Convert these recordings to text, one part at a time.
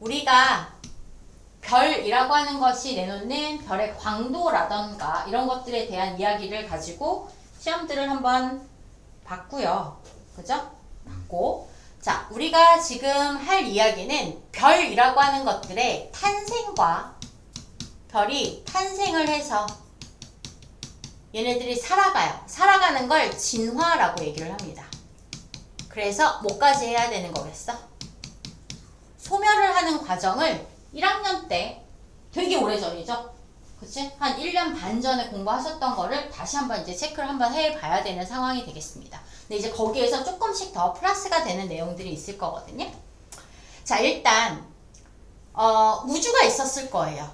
우리가 별이라고 하는 것이 내놓는 별의 광도라던가 이런 것들에 대한 이야기를 가지고 시험들을 한번 봤고요. 그죠? 봤고. 자, 우리가 지금 할 이야기는 별이라고 하는 것들의 탄생과 별이 탄생을 해서 얘네들이 살아가요. 살아가는 걸 진화라고 얘기를 합니다. 그래서 뭐까지 해야 되는 거겠어? 소멸을 하는 과정을 1학년 때 되게 오래전이죠? 그치? 한 1년 반 전에 공부하셨던 거를 다시 한번 이제 체크를 한번 해봐야 되는 상황이 되겠습니다. 근데 이제 거기에서 조금씩 더 플러스가 되는 내용들이 있을 거거든요. 자, 일단 우주가 있었을 거예요.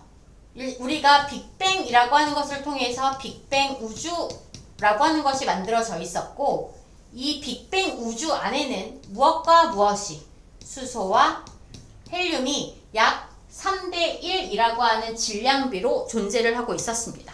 우리가 빅뱅이라고 하는 것을 통해서 빅뱅 우주라고 하는 것이 만들어져 있었고, 이 빅뱅 우주 안에는 무엇과 무엇이, 수소와 헬륨이 약 3대 1이라고 하는 질량비로 존재를 하고 있었습니다.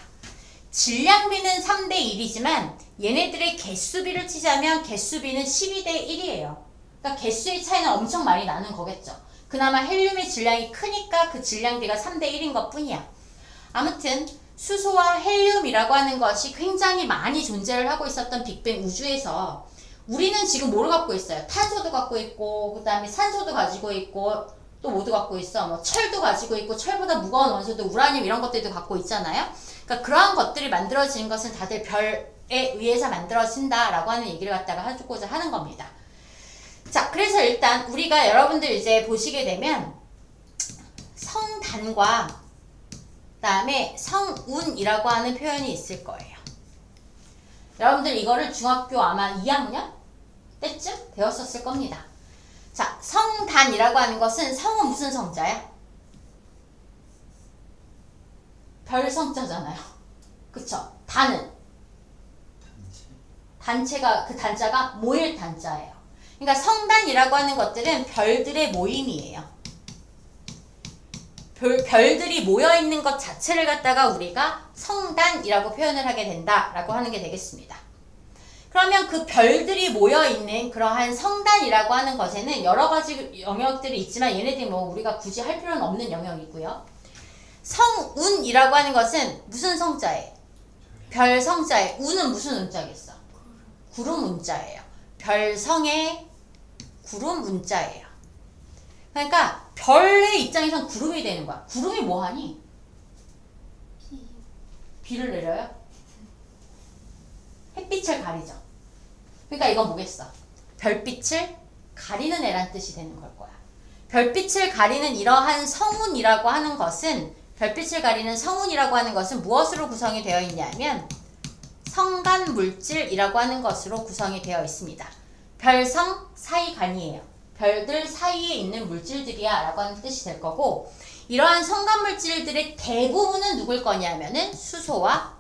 질량비는 3대 1이지만 얘네들의 개수비를 치자면 개수비는 12대 1이에요. 그러니까 개수의 차이는 엄청 많이 나는 거겠죠. 그나마 헬륨의 질량이 크니까 그 질량비가 3대 1인 것 뿐이야. 아무튼 수소와 헬륨이라고 하는 것이 굉장히 많이 존재를 하고 있었던 빅뱅 우주에서 우리는 지금 뭐를 갖고 있어요? 탄소도 갖고 있고, 그 다음에 산소도 가지고 있고, 또 뭐도 갖고 있어? 뭐 철도 가지고 있고, 철보다 무거운 원소도 우라늄 이런 것들도 갖고 있잖아요. 그러니까 그러한 것들이 만들어지는 것은 다들 별에 의해서 만들어진다라고 하는 얘기를 갖다가 하고자 하는 겁니다. 자, 그래서 일단 우리가 여러분들 이제 보시게 되면 성단과 그다음에 성운이라고 하는 표현이 있을 거예요. 여러분들 이거를 중학교 아마 2학년 때쯤 배웠었을 겁니다. 자, 성단이라고 하는 것은 성은 무슨 성자야? 별 성자잖아요. 그쵸? 단은? 단체가, 그 단자가 모일 단자예요. 그러니까 성단이라고 하는 것들은 별들의 모임이에요. 별들이 모여있는 것 자체를 갖다가 우리가 성단이라고 표현을 하게 된다라고 하는 게 되겠습니다. 그러면 그 별들이 모여있는 그러한 성단이라고 하는 것에는 여러 가지 영역들이 있지만 얘네들이 뭐 우리가 굳이 할 필요는 없는 영역이고요. 성운이라고 하는 것은 무슨 성자예요? 별 성자예요. 운은 무슨 운자겠어? 구름 운자예요. 별성의 구름 운자예요. 그러니까 별의 입장에선 구름이 되는 거야. 구름이 뭐하니? 비를 내려요? 햇빛을 가리죠. 그러니까 이건 뭐겠어? 별빛을 가리는 애란 뜻이 되는 걸 거야. 별빛을 가리는 이러한 성운이라고 하는 것은, 별빛을 가리는 성운이라고 하는 것은 무엇으로 구성이 되어 있냐면 성간 물질이라고 하는 것으로 구성이 되어 있습니다. 별성 사이간이에요. 별들 사이에 있는 물질들이야 라고 하는 뜻이 될 거고, 이러한 성간 물질들의 대부분은 누굴 거냐면은 수소와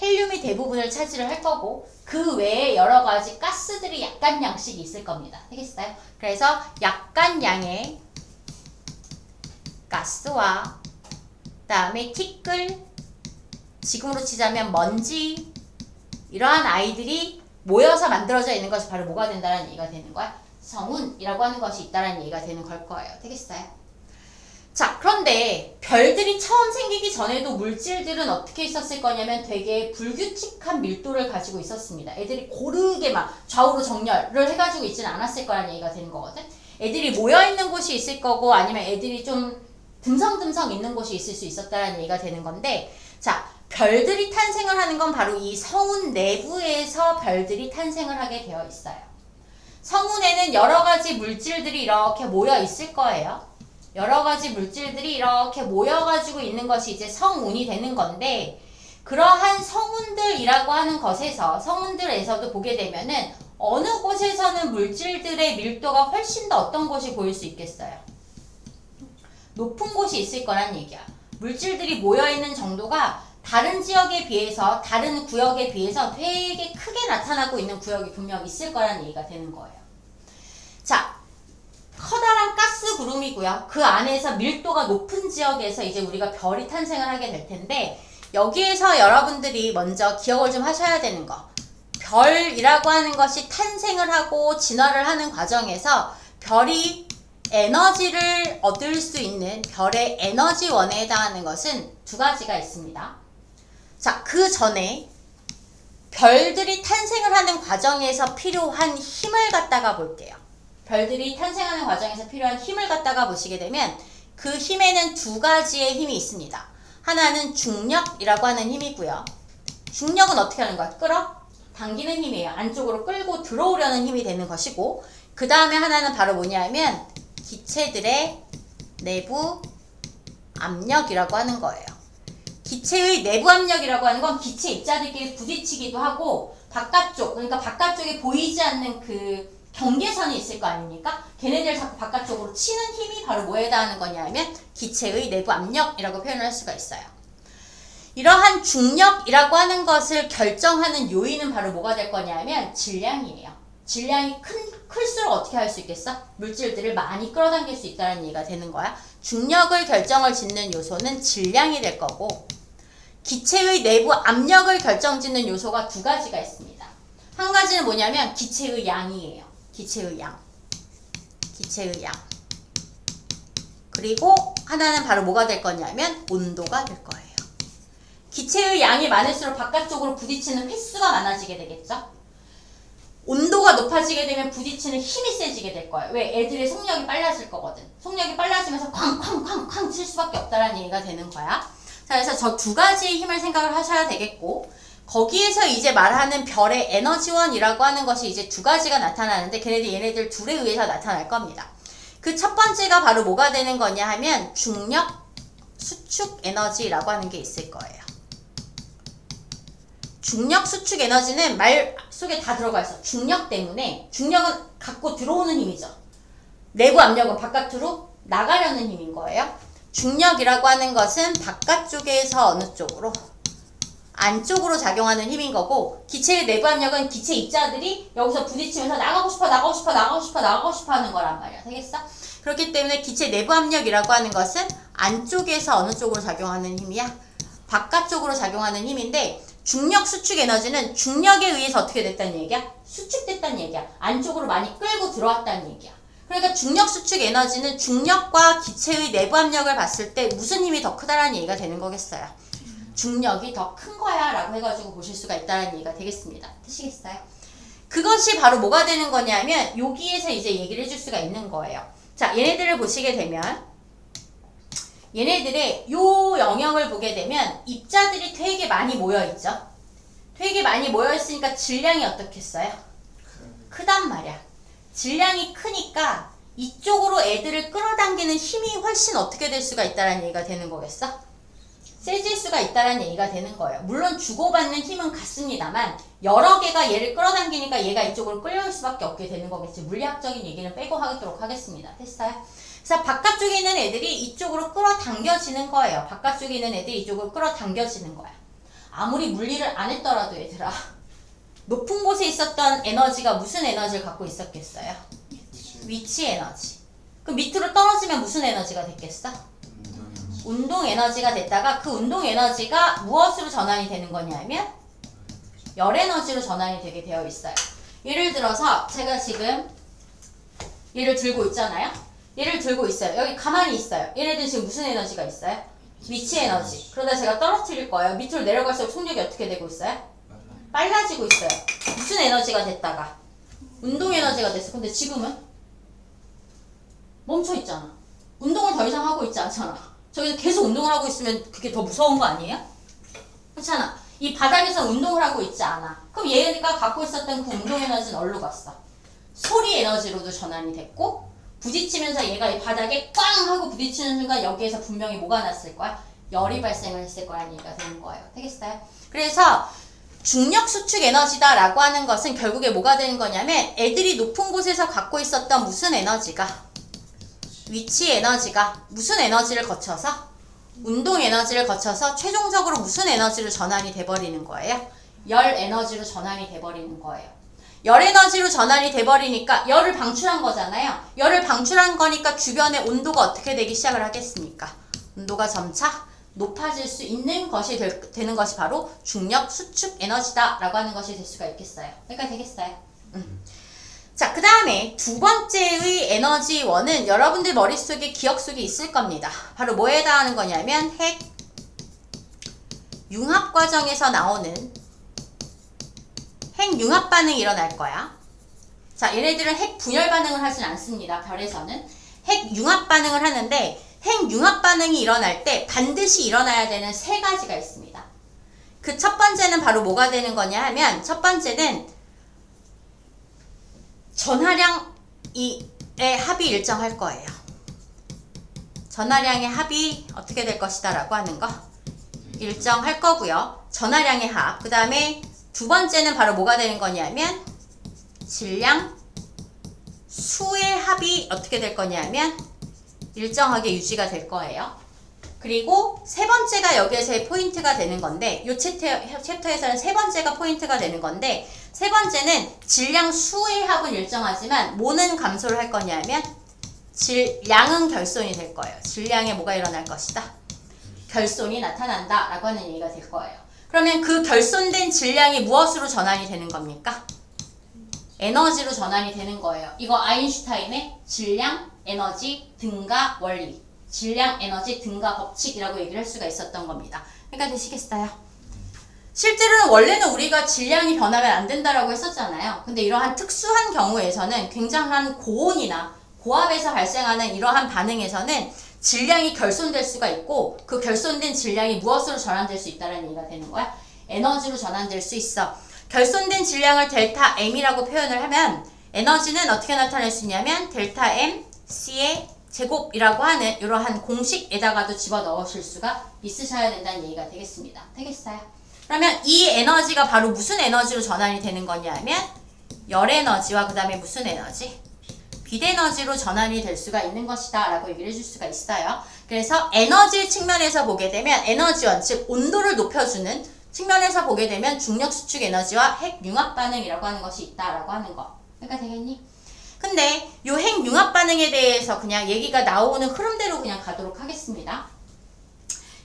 헬륨이 대부분을 차지를 할 거고, 그 외에 여러 가지 가스들이 약간 양씩 있을 겁니다. 되겠어요? 그래서 약간 양의 가스와 그다음에 티끌, 지금으로 치자면 먼지, 이러한 아이들이 모여서 만들어져 있는 것이 바로 뭐가 된다는 얘기가 되는 거야? 성운이라고 하는 것이 있다는 얘기가 되는 걸 거예요. 되겠어요? 자, 그런데 별들이 처음 생기기 전에도 물질들은 어떻게 있었을 거냐면 되게 불규칙한 밀도를 가지고 있었습니다. 애들이 고르게 막 좌우로 정렬을 해가지고 있지는 않았을 거라는 얘기가 되는 거거든. 애들이 모여있는 곳이 있을 거고, 아니면 애들이 좀 듬성듬성 있는 곳이 있을 수 있었다는 얘기가 되는 건데, 자, 별들이 탄생을 하는 건 바로 이 성운 내부에서 별들이 탄생을 하게 되어 있어요. 성운에는 여러 가지 물질들이 이렇게 모여 있을 거예요. 여러 가지 물질들이 이렇게 모여가지고 있는 것이 이제 성운이 되는 건데, 그러한 성운들이라고 하는 것에서, 성운들에서도 보게 되면은 어느 곳에서는 물질들의 밀도가 훨씬 더 어떤 곳이 보일 수 있겠어요? 높은 곳이 있을 거란 얘기야. 물질들이 모여있는 정도가 다른 지역에 비해서, 다른 구역에 비해서 되게 크게 나타나고 있는 구역이 분명 있을 거라는 얘기가 되는 거예요. 자, 커다란 가스 구름이고요. 그 안에서 밀도가 높은 지역에서 이제 우리가 별이 탄생을 하게 될 텐데, 여기에서 여러분들이 먼저 기억을 좀 하셔야 되는 거. 별이라고 하는 것이 탄생을 하고 진화를 하는 과정에서 별이 에너지를 얻을 수 있는 별의 에너지원에 해당하는 것은 두 가지가 있습니다. 자, 그 전에 별들이 탄생을 하는 과정에서 필요한 힘을 갖다가 볼게요. 별들이 탄생하는 과정에서 필요한 힘을 갖다가 보시게 되면 그 힘에는 두 가지의 힘이 있습니다. 하나는 중력이라고 하는 힘이고요. 중력은 어떻게 하는 거야? 끌어 당기는 힘이에요. 안쪽으로 끌고 들어오려는 힘이 되는 것이고, 그 다음에 하나는 바로 뭐냐면 기체들의 내부 압력이라고 하는 거예요. 기체의 내부 압력이라고 하는 건 기체 입자들끼리 부딪히기도 하고, 바깥쪽, 그러니까 바깥쪽에 보이지 않는 그 경계선이 있을 거 아닙니까? 걔네들 자꾸 바깥쪽으로 치는 힘이 바로 뭐에 해당하는 거냐면 기체의 내부 압력이라고 표현을 할 수가 있어요. 이러한 중력이라고 하는 것을 결정하는 요인은 바로 뭐가 될 거냐면 질량이에요. 질량이 클수록 어떻게 할 수 있겠어? 물질들을 많이 끌어당길 수 있다는 얘기가 되는 거야. 중력을 결정을 짓는 요소는 질량이 될 거고, 기체의 내부 압력을 결정짓는 요소가 두 가지가 있습니다. 한 가지는 뭐냐면 기체의 양이에요. 기체의 양. 기체의 양. 그리고 하나는 바로 뭐가 될 거냐면 온도가 될 거예요. 기체의 양이 많을수록 바깥쪽으로 부딪히는 횟수가 많아지게 되겠죠? 온도가 높아지게 되면 부딪히는 힘이 세지게 될 거예요. 왜? 애들의 속력이 빨라질 거거든. 속력이 빨라지면서 쾅쾅쾅쾅 칠 수밖에 없다는 얘기가 되는 거야. 자, 그래서 저 두 가지의 힘을 생각을 하셔야 되겠고, 거기에서 이제 말하는 별의 에너지원이라고 하는 것이 이제 두 가지가 나타나는데, 얘네들 둘에 의해서 나타날 겁니다. 그 첫 번째가 바로 뭐가 되는 거냐 하면 중력 수축 에너지라고 하는 게 있을 거예요. 중력 수축 에너지는 말 속에 다 들어가 있어. 중력 때문에, 중력은 갖고 들어오는 힘이죠. 내부 압력은 바깥으로 나가려는 힘인 거예요. 중력이라고 하는 것은 바깥쪽에서 어느 쪽으로? 안쪽으로 작용하는 힘인 거고, 기체의 내부 압력은 기체 입자들이 여기서 부딪히면서 나가고 싶어 하는 거란 말이야. 되겠어? 그렇기 때문에 기체 내부 압력이라고 하는 것은 안쪽에서 어느 쪽으로 작용하는 힘이야? 바깥쪽으로 작용하는 힘인데, 중력 수축 에너지는 중력에 의해서 어떻게 됐다는 얘기야? 수축됐다는 얘기야. 안쪽으로 많이 끌고 들어왔다는 얘기야. 그러니까 중력 수축 에너지는 중력과 기체의 내부 압력을 봤을 때 무슨 힘이 더 크다라는 얘기가 되는 거겠어요? 중력이 더 큰 거야 라고 해가지고 보실 수가 있다는 얘기가 되겠습니다. 되시겠어요? 그것이 바로 뭐가 되는 거냐면 여기에서 이제 얘기를 해줄 수가 있는 거예요. 자, 얘네들을 보시게 되면 얘네들의 요 영역을 보게 되면 입자들이 되게 많이 모여있죠? 되게 많이 모여있으니까 질량이 어떻겠어요? 크단 말이야. 질량이 크니까 이쪽으로 애들을 끌어당기는 힘이 훨씬 어떻게 될 수가 있다는 얘기가 되는 거겠어? 세질 수가 있다는 얘기가 되는 거예요. 물론 주고받는 힘은 같습니다만 여러 개가 얘를 끌어당기니까 얘가 이쪽으로 끌려올 수밖에 없게 되는 거겠지. 물리학적인 얘기는 빼고 하도록 하겠습니다. 됐어요? 그래서 바깥쪽에 있는 애들이 이쪽으로 끌어당겨지는 거예요. 바깥쪽에 있는 애들이 이쪽으로 끌어당겨지는 거야. 아무리 물리를 안 했더라도 얘들아, 높은 곳에 있었던 에너지가 무슨 에너지를 갖고 있었겠어요? 위치 에너지. 그럼 밑으로 떨어지면 무슨 에너지가 됐겠어? 운동 에너지가 됐다가 그 운동 에너지가 무엇으로 전환이 되는 거냐면 열 에너지로 전환이 되게 되어 있어요. 예를 들어서 제가 지금 얘를 들고 있잖아요. 얘를 들고 있어요. 여기 가만히 있어요. 얘네들 지금 무슨 에너지가 있어요? 위치 에너지. 그러다 제가 떨어뜨릴 거예요. 밑으로 내려갈수록 속력이 어떻게 되고 있어요? 빨라지고 있어요. 무슨 에너지가 됐다가? 운동 에너지가 됐어. 근데 지금은 멈춰 있잖아. 운동을 더 이상 하고 있지 않잖아. 저기서 계속 운동을 하고 있으면 그게 더 무서운 거 아니에요? 그렇잖아. 이 바닥에서 운동을 하고 있지 않아. 그럼 얘가 갖고 있었던 그 운동 에너지는 어디로 갔어? 소리 에너지로도 전환이 됐고, 부딪히면서 얘가 이 바닥에 꽝 하고 부딪히는 순간 여기에서 분명히 뭐가 났을 거야? 열이 발생을 했을 거라는 얘기가 되는 거예요. 되겠어요? 그래서 중력 수축 에너지다 라고 하는 것은 결국에 뭐가 되는 거냐면 애들이 높은 곳에서 갖고 있었던 무슨 에너지가, 위치 에너지가 무슨 에너지를 거쳐서, 운동 에너지를 거쳐서 최종적으로 무슨 에너지로 전환이 돼버리는 거예요? 열 에너지로 전환이 돼버리는 거예요. 열 에너지로 전환이 돼버리니까 열을 방출한 거잖아요. 열을 방출한 거니까 주변의 온도가 어떻게 되기 시작을 하겠습니까? 온도가 점차 높아질 수 있는 것이 되는 것이 바로 중력 수축 에너지다 라고 하는 것이 될 수가 있겠어요. 그러니까 되겠어요? 자, 그 다음에 두 번째의 에너지원은 여러분들 머릿속에 기억 속에 있을 겁니다. 바로 뭐에 해당하는 거냐면 핵 융합 과정에서 나오는 핵 융합 반응이 일어날 거야. 자, 얘네들은 핵 분열 반응을 하진 않습니다. 별에서는 핵 융합 반응을 하는데 핵 융합 반응이 일어날 때 반드시 일어나야 되는 세 가지가 있습니다. 그 첫 번째는 바로 뭐가 되는 거냐 하면 첫 번째는 전하량의 합이 일정할 거예요. 전하량의 합이 어떻게 될 것이다 라고 하는 거 일정할 거고요. 전하량의 합. 그 다음에 두 번째는 바로 뭐가 되는 거냐면 질량 수의 합이 어떻게 될 거냐면 일정하게 유지가 될 거예요. 그리고 세 번째가 여기에서의 포인트가 되는 건데 이 챕터에서는 세 번째가 포인트가 되는 건데 세 번째는 질량 수의 합은 일정하지만 뭐는 감소를 할 거냐면 질량은 결손이 될 거예요. 질량에 뭐가 일어날 것이다. 결손이 나타난다 라고 하는 얘기가 될 거예요. 그러면 그 결손된 질량이 무엇으로 전환이 되는 겁니까? 에너지로 전환이 되는 거예요. 이거 아인슈타인의 질량, 에너지, 등가 원리, 질량, 에너지, 등가 법칙이라고 얘기를 할 수가 있었던 겁니다. 그러니까 되시겠어요? 실제로는 원래는 우리가 질량이 변하면 안 된다라고 했었잖아요. 근데 이러한 특수한 경우에서는 굉장한 고온이나 고압에서 발생하는 이러한 반응에서는 질량이 결손될 수가 있고 그 결손된 질량이 무엇으로 전환될 수 있다는 얘기가 되는 거야? 에너지로 전환될 수 있어. 결손된 질량을 델타 M이라고 표현을 하면 에너지는 어떻게 나타낼 수 있냐면 델타 M C의 제곱이라고 하는 이러한 공식에다가도 집어넣으실 수가 있으셔야 된다는 얘기가 되겠습니다. 되겠어요? 그러면 이 에너지가 바로 무슨 에너지로 전환이 되는 거냐면 열 에너지와 그 다음에 무슨 에너지? 빛 에너지로 전환이 될 수가 있는 것이다 라고 얘기를 해줄 수가 있어요. 그래서 에너지 측면에서 보게 되면 에너지원, 즉 온도를 높여주는 측면에서 보게 되면 중력 수축 에너지와 핵 융합 반응이라고 하는 것이 있다라고 하는 거. 그러니까 되겠니? 근데 요 핵 융합 반응에 대해서 그냥 얘기가 나오는 흐름대로 그냥 가도록 하겠습니다.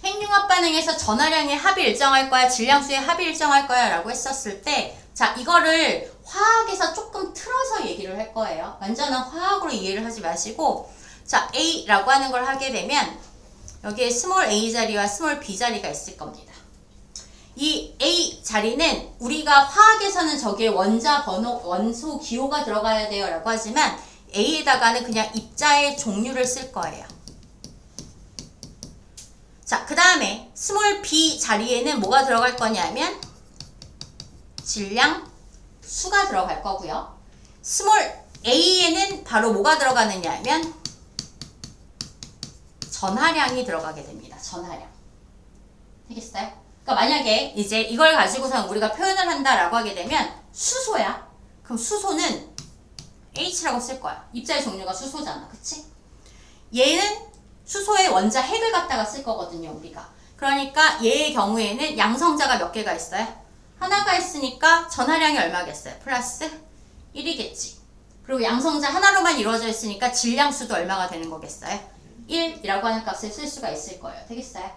핵 융합 반응에서 전하량의 합이 일정할 거야, 질량수의 합이 일정할 거야 라고 했었을 때 자, 이거를 화학에서 조금 틀어서 얘기를 할 거예요. 완전한 화학으로 이해를 하지 마시고 자, A라고 하는 걸 하게 되면 여기에 스몰 a 자리와 스몰 b 자리가 있을 겁니다. 이 A 자리는 우리가 화학에서는 저기에 원자 번호, 원소 기호가 들어가야 돼요 라고 하지만 A에다가는 그냥 입자의 종류를 쓸 거예요. 자, 그 다음에 스몰 b 자리에는 뭐가 들어갈 거냐면 질량 수가 들어갈 거고요. 스몰 a에는 바로 뭐가 들어가느냐 하면 전하량이 들어가게 됩니다. 전하량. 되겠어요? 그러니까 만약에 이제 이걸 가지고서 우리가 표현을 한다라고 하게 되면 수소야. 그럼 수소는 H라고 쓸 거야. 입자의 종류가 수소잖아. 그치? 얘는 수소의 원자 핵을 갖다가 쓸 거거든요. 우리가. 그러니까 얘의 경우에는 양성자가 몇 개가 있어요? 하나가 있으니까 전하량이 얼마겠어요? 플러스 1이겠지. 그리고 양성자 하나로만 이루어져 있으니까 질량수도 얼마가 되는 거겠어요? 1이라고 하는 값을 쓸 수가 있을 거예요. 되겠어요?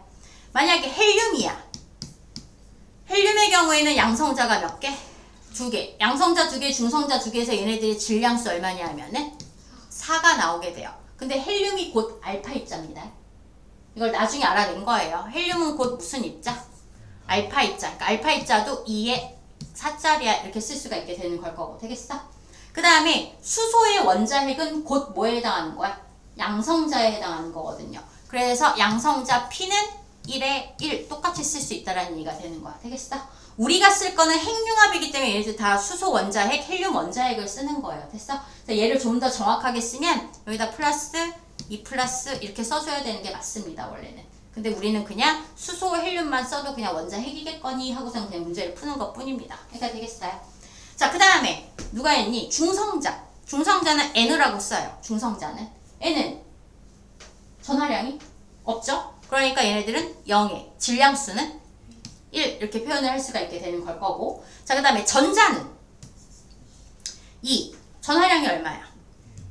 만약에 헬륨이야. 헬륨의 경우에는 양성자가 몇 개? 2개. 양성자 2개, 중성자 2개에서 얘네들의 질량수 얼마냐 하면은 4가 나오게 돼요. 근데 헬륨이 곧 알파 입자입니다. 이걸 나중에 알아낸 거예요. 헬륨은 곧 무슨 입자? 알파 입자. 그러니까 알파 입자도 2에 4짜리야 이렇게 쓸 수가 있게 되는 걸 거고. 되겠어? 그 다음에 수소의 원자핵은 곧 뭐에 해당하는 거야? 양성자에 해당하는 거거든요. 그래서 양성자 P는 1에 1 똑같이 쓸 수 있다라는 얘기가 되는 거야. 되겠어? 우리가 쓸 거는 핵융합이기 때문에 얘네들 다 수소 원자핵, 헬륨 원자핵을 쓰는 거예요. 됐어? 얘를 좀 더 정확하게 쓰면 여기다 플러스, 2 플러스 이렇게 써줘야 되는 게 맞습니다. 원래는. 근데 우리는 그냥 수소, 헬륨만 써도 그냥 원자핵이겠거니 하고서 그냥 문제를 푸는 것 뿐입니다. 그러니까 되겠어요? 자, 그 다음에 누가 했니? 중성자. 중성자는 N이라고 써요. 중성자는. N은 전하량이 없죠? 그러니까 얘네들은 0에 질량수는 1 이렇게 표현을 할 수가 있게 되는 걸 거고. 자, 그 다음에 전자는 2. 전하량이 얼마야?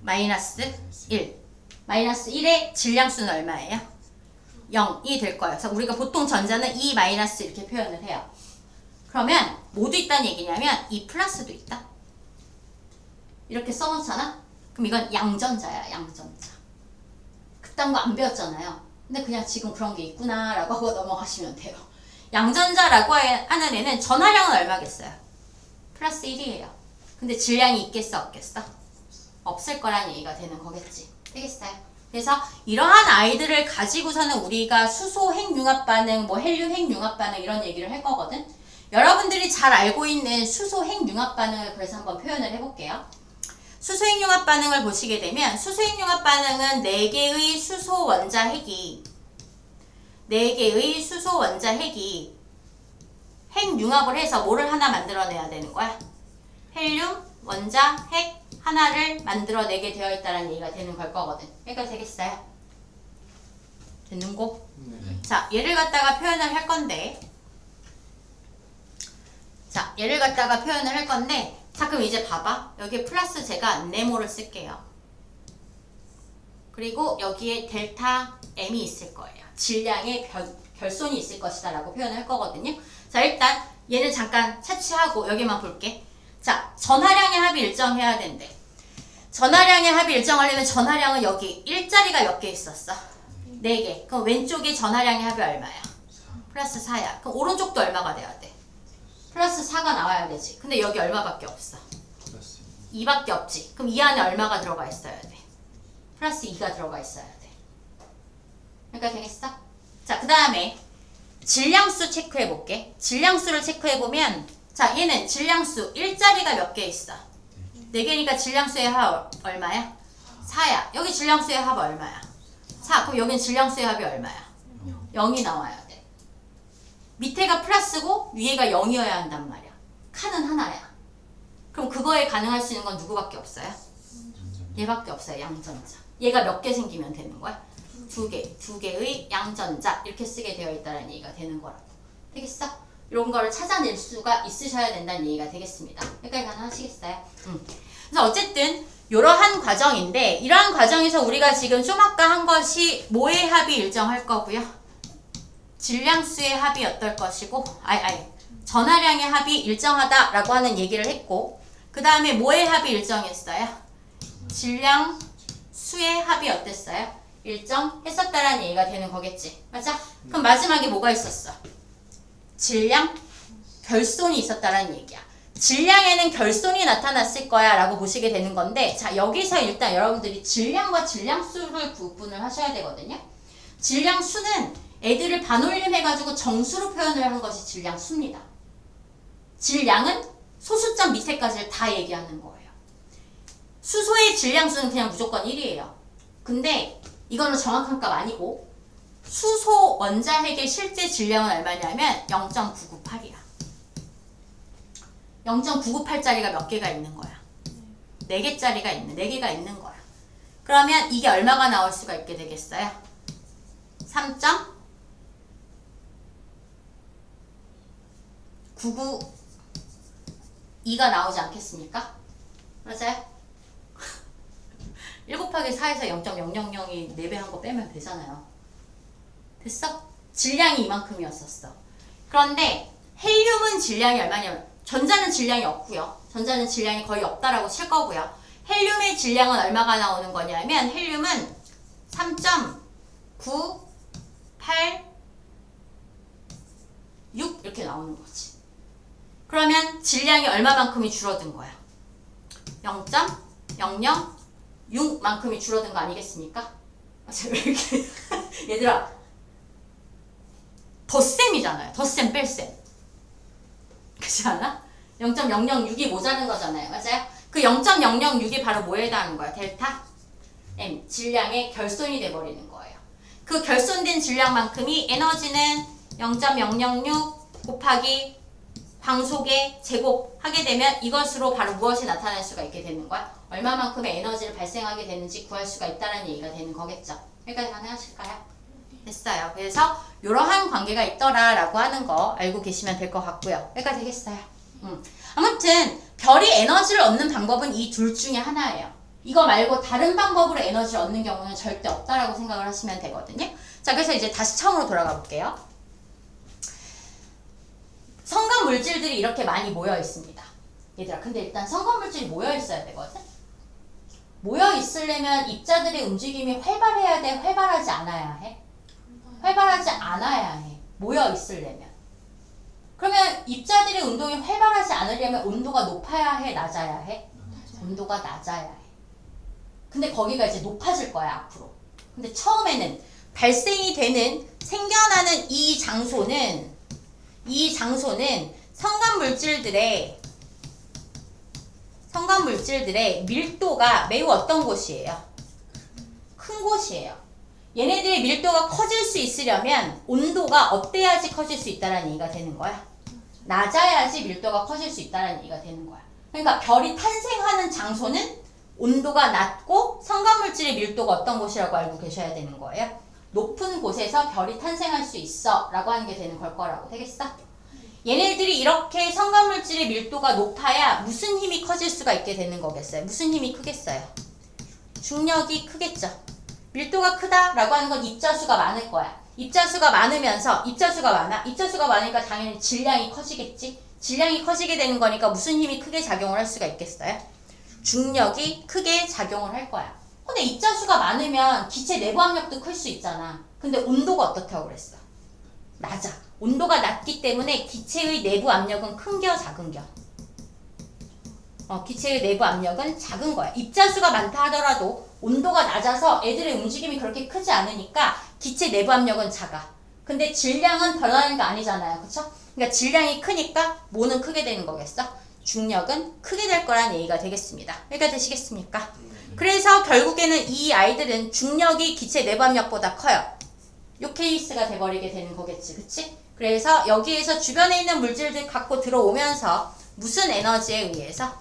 마이너스 1. 마이너스 1의 질량수는 얼마예요? 0이 될 거예요. 그래서 우리가 보통 전자는 2 마이너스 이렇게 표현을 해요. 그러면 뭐도 있다는 얘기냐면 2 플러스도 있다. 이렇게 써놓잖아? 그럼 이건 양전자야, 양전자. 그딴 거 안 배웠잖아요. 근데 그냥 지금 그런 게 있구나 라고 하고 넘어가시면 돼요. 양전자라고 하는 애는 전하량은 얼마겠어요? 플러스 1이에요. 근데 질량이 있겠어, 없겠어? 없을 거란 얘기가 되는 거겠지. 되겠어요? 그래서 이러한 아이들을 가지고서는 우리가 수소 핵융합 반응, 뭐 헬륨 핵융합 반응 이런 얘기를 할 거거든. 여러분들이 잘 알고 있는 수소 핵융합 반응을 그래서 한번 표현을 해볼게요. 수소 핵융합 반응을 보시게 되면 수소 핵융합 반응은 4개의 수소 원자 핵이 4개의 수소 원자 핵이 핵융합을 해서 뭐를 하나 만들어내야 되는 거야? 헬륨 원자 핵 하나를 만들어내게 되어 있다는 얘기가 되는 걸 거거든. 여기까지 되겠어요? 됐는고? 네. 자, 얘를 갖다가 표현을 할 건데 자, 그럼 이제 봐봐. 여기 플러스 제가 네모를 쓸게요. 그리고 여기에 델타 M이 있을 거예요. 질량의 결손이 있을 것이다 라고 표현을 할 거거든요. 자, 일단 얘는 잠깐 차치하고 여기만 볼게. 자, 전하량의 합이 일정해야 된대. 전하량의 합이 일정하려면 전하량은 여기 일자리가 몇 개 있었어? 4개. 그럼 왼쪽에 전하량의 합이 얼마야? 플러스 4야. 그럼 오른쪽도 얼마가 돼야 돼? 플러스 4가 나와야 되지. 근데 여기 얼마밖에 없어? 2밖에 없지. 그럼 이 안에 얼마가 들어가 있어야 돼? 플러스 2가 들어가 있어야 돼. 그러니까 되겠어? 자, 그 다음에 질량수 체크해 볼게. 질량수를 체크해 보면 자, 얘는 질량수 일자리가 몇 개 있어? 4개니까 질량수의 합 얼마야? 4야. 여기 질량수의 합 얼마야? 4. 그럼 여긴 질량수의 합이 얼마야? 0이 나와야 돼. 밑에가 플러스고 위에가 0이어야 한단 말이야. 칸은 하나야. 그럼 그거에 가능할 수 있는 건 누구밖에 없어요? 얘밖에 없어요. 양전자. 얘가 몇 개 생기면 되는 거야? 2개. 2개의 양전자 이렇게 쓰게 되어 있다는 얘기가 되는 거라고. 되겠어? 이런 거를 찾아낼 수가 있으셔야 된다는 얘기가 되겠습니다. 여기까지 가능하시겠어요? 그래서 어쨌든 이러한 과정인데 이러한 과정에서 우리가 지금 좀 아까 한 것이 뭐의 합이 일정할 거고요. 질량수의 합이 어떨 것이고 전하량의 합이 일정하다라고 하는 얘기를 했고 그 다음에 뭐의 합이 일정했어요? 질량수의 합이 어땠어요? 일정했었다라는 얘기가 되는 거겠지. 맞아? 그럼 마지막에 뭐가 있었어? 질량 결손이 있었다라는 얘기야. 질량에는 결손이 나타났을 거야 라고 보시게 되는 건데 자 여기서 일단 여러분들이 질량과 질량수를 구분을 하셔야 되거든요. 질량수는 애들을 반올림 해가지고 정수로 표현을 한 것이 질량수입니다. 질량은 소수점 밑에까지를 다 얘기하는 거예요. 수소의 질량수는 그냥 무조건 1이에요. 근데 이거는 정확한 값 아니고 수소 원자 핵의 실제 질량은 얼마냐면 0.998이야. 0.998짜리가 몇 개가 있는 거야? 4개짜리가 있는, 4개가 있는 거야. 그러면 이게 얼마가 나올 수가 있게 되겠어요? 3.992가 나오지 않겠습니까? 맞아요? 1 곱하기 4에서 0.000이 4배 한 거 빼면 되잖아요. 됐어? 질량이 이만큼이었었어. 그런데 헬륨은 질량이 얼마냐면 전자는 질량이 없고요. 전자는 질량이 거의 없다라고 칠 거고요. 헬륨의 질량은 얼마가 나오는 거냐면 헬륨은 3.986 이렇게 나오는 거지. 그러면 질량이 얼마만큼이 줄어든 거야? 0.006만큼이 줄어든 거 아니겠습니까? 왜 이렇게 얘들아 덧셈이잖아요. 덧셈 뺄셈. 그렇지 않아? 0.006이 모자른 거잖아요. 맞아요? 그 0.006이 바로 뭐에 해당하는 거야? 델타 M, 질량의 결손이 돼버리는 거예요. 그 결손된 질량만큼이 에너지는 0.006 곱하기 광속의 제곱 하게 되면 이것으로 바로 무엇이 나타날 수가 있게 되는 거야? 얼마만큼의 에너지를 발생하게 되는지 구할 수가 있다는 얘기가 되는 거겠죠. 여기까지 가능하실까요? 됐어요. 그래서 이러한 관계가 있더라라고 하는 거 알고 계시면 될 것 같고요. 여기까지 되겠어요. 아무튼 별이 에너지를 얻는 방법은 이 둘 중에 하나예요. 이거 말고 다른 방법으로 에너지를 얻는 경우는 절대 없다라고 생각을 하시면 되거든요. 자, 그래서 이제 다시 처음으로 돌아가 볼게요. 성간 물질들이 이렇게 많이 모여 있습니다. 얘들아, 근데 일단 성간 물질이 모여 있어야 되거든? 모여 있으려면 입자들의 움직임이 활발해야 돼? 활발하지 않아야 해? 활발하지 않아야 해. 모여 있으려면. 그러면 입자들의 운동이 활발하지 않으려면 온도가 높아야 해? 낮아야 해? 온도가 낮아야 해. 근데 거기가 이제 높아질 거야, 앞으로. 근데 처음에는 발생이 되는, 생겨나는 이 장소는 성간물질들의 밀도가 매우 어떤 곳이에요? 큰 곳이에요. 얘네들의 밀도가 커질 수 있으려면 온도가 어때야지 커질 수 있다는 얘기가 되는 거야. 낮아야지 밀도가 커질 수 있다는 얘기가 되는 거야. 그러니까 별이 탄생하는 장소는 온도가 낮고 성간물질의 밀도가 어떤 곳이라고 알고 계셔야 되는 거예요. 높은 곳에서 별이 탄생할 수 있어 라고 하는 게 되는 걸 거라고. 되겠어? 얘네들이 이렇게 성간물질의 밀도가 높아야 무슨 힘이 커질 수가 있게 되는 거겠어요? 무슨 힘이 크겠어요? 중력이 크겠죠. 밀도가 크다라고 하는 건 입자수가 많을 거야. 입자수가 많으면서 입자수가 많으니까 당연히 질량이 커지겠지. 질량이 커지게 되는 거니까 무슨 힘이 크게 작용을 할 수가 있겠어요? 중력이 크게 작용을 할 거야. 근데 입자수가 많으면 기체 내부 압력도 클 수 있잖아. 근데 온도가 어떻다고 그랬어? 낮아. 온도가 낮기 때문에 기체의 내부 압력은 큰겨 작은겨? 기체의 내부 압력은 작은 거야. 입자수가 많다 하더라도 온도가 낮아서 애들의 움직임이 그렇게 크지 않으니까 기체 내부 압력은 작아. 근데 질량은 변하는 게 아니잖아요. 그쵸? 그러니까 질량이 크니까 뭐는 크게 되는 거겠어? 중력은 크게 될 거란 얘기가 되겠습니다. 여기가 되시겠습니까? 그래서 결국에는 이 아이들은 중력이 기체 내부 압력보다 커요. 요 케이스가 돼버리게 되는 거겠지. 그치? 그래서 여기에서 주변에 있는 물질들 갖고 들어오면서 무슨 에너지에 의해서?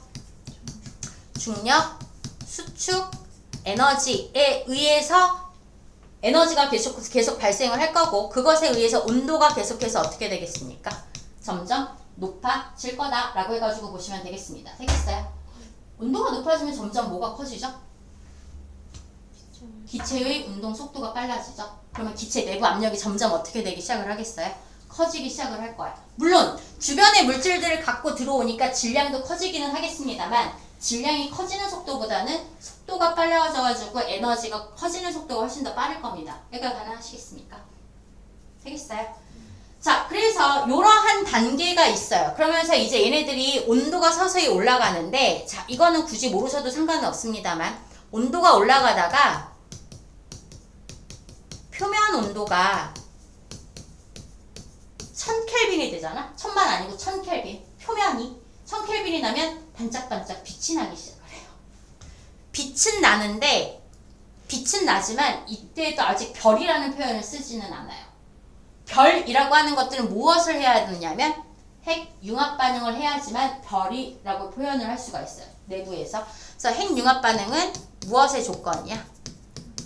중력, 수축, 에너지에 의해서 에너지가 계속 발생을 할 거고, 그것에 의해서 온도가 계속해서 어떻게 되겠습니까? 점점 높아질 거다라고 해가지고 보시면 되겠습니다. 되겠어요? 온도가 높아지면 점점 뭐가 커지죠? 기체의 운동 속도가 빨라지죠? 그러면 기체 내부 압력이 점점 어떻게 되기 시작을 하겠어요? 커지기 시작을 할 거야. 물론 주변의 물질들을 갖고 들어오니까 질량도 커지기는 하겠습니다만, 질량이 커지는 속도보다는 속도가 빨라져가지고 에너지가 커지는 속도가 훨씬 더 빠를 겁니다. 여기가 가능하시겠습니까? 되겠어요? 자, 그래서 이러한 단계가 있어요. 그러면서 이제 얘네들이 온도가 서서히 올라가는데, 자, 이거는 굳이 모르셔도 상관은 없습니다만, 온도가 올라가다가 표면 온도가 1000켈빈이 되잖아? 1000만 아니고 1000켈빈. 표면이 1000켈빈이 나면 반짝반짝 빛이 나기 시작을 해요. 빛은 나는데, 빛은 나지만 이때도 아직 별이라는 표현을 쓰지는 않아요. 별이라고 하는 것들은 무엇을 해야 되냐면 핵융합 반응을 해야지만 별이라고 표현을 할 수가 있어요. 내부에서. 그래서 핵융합 반응은 무엇의 조건이야?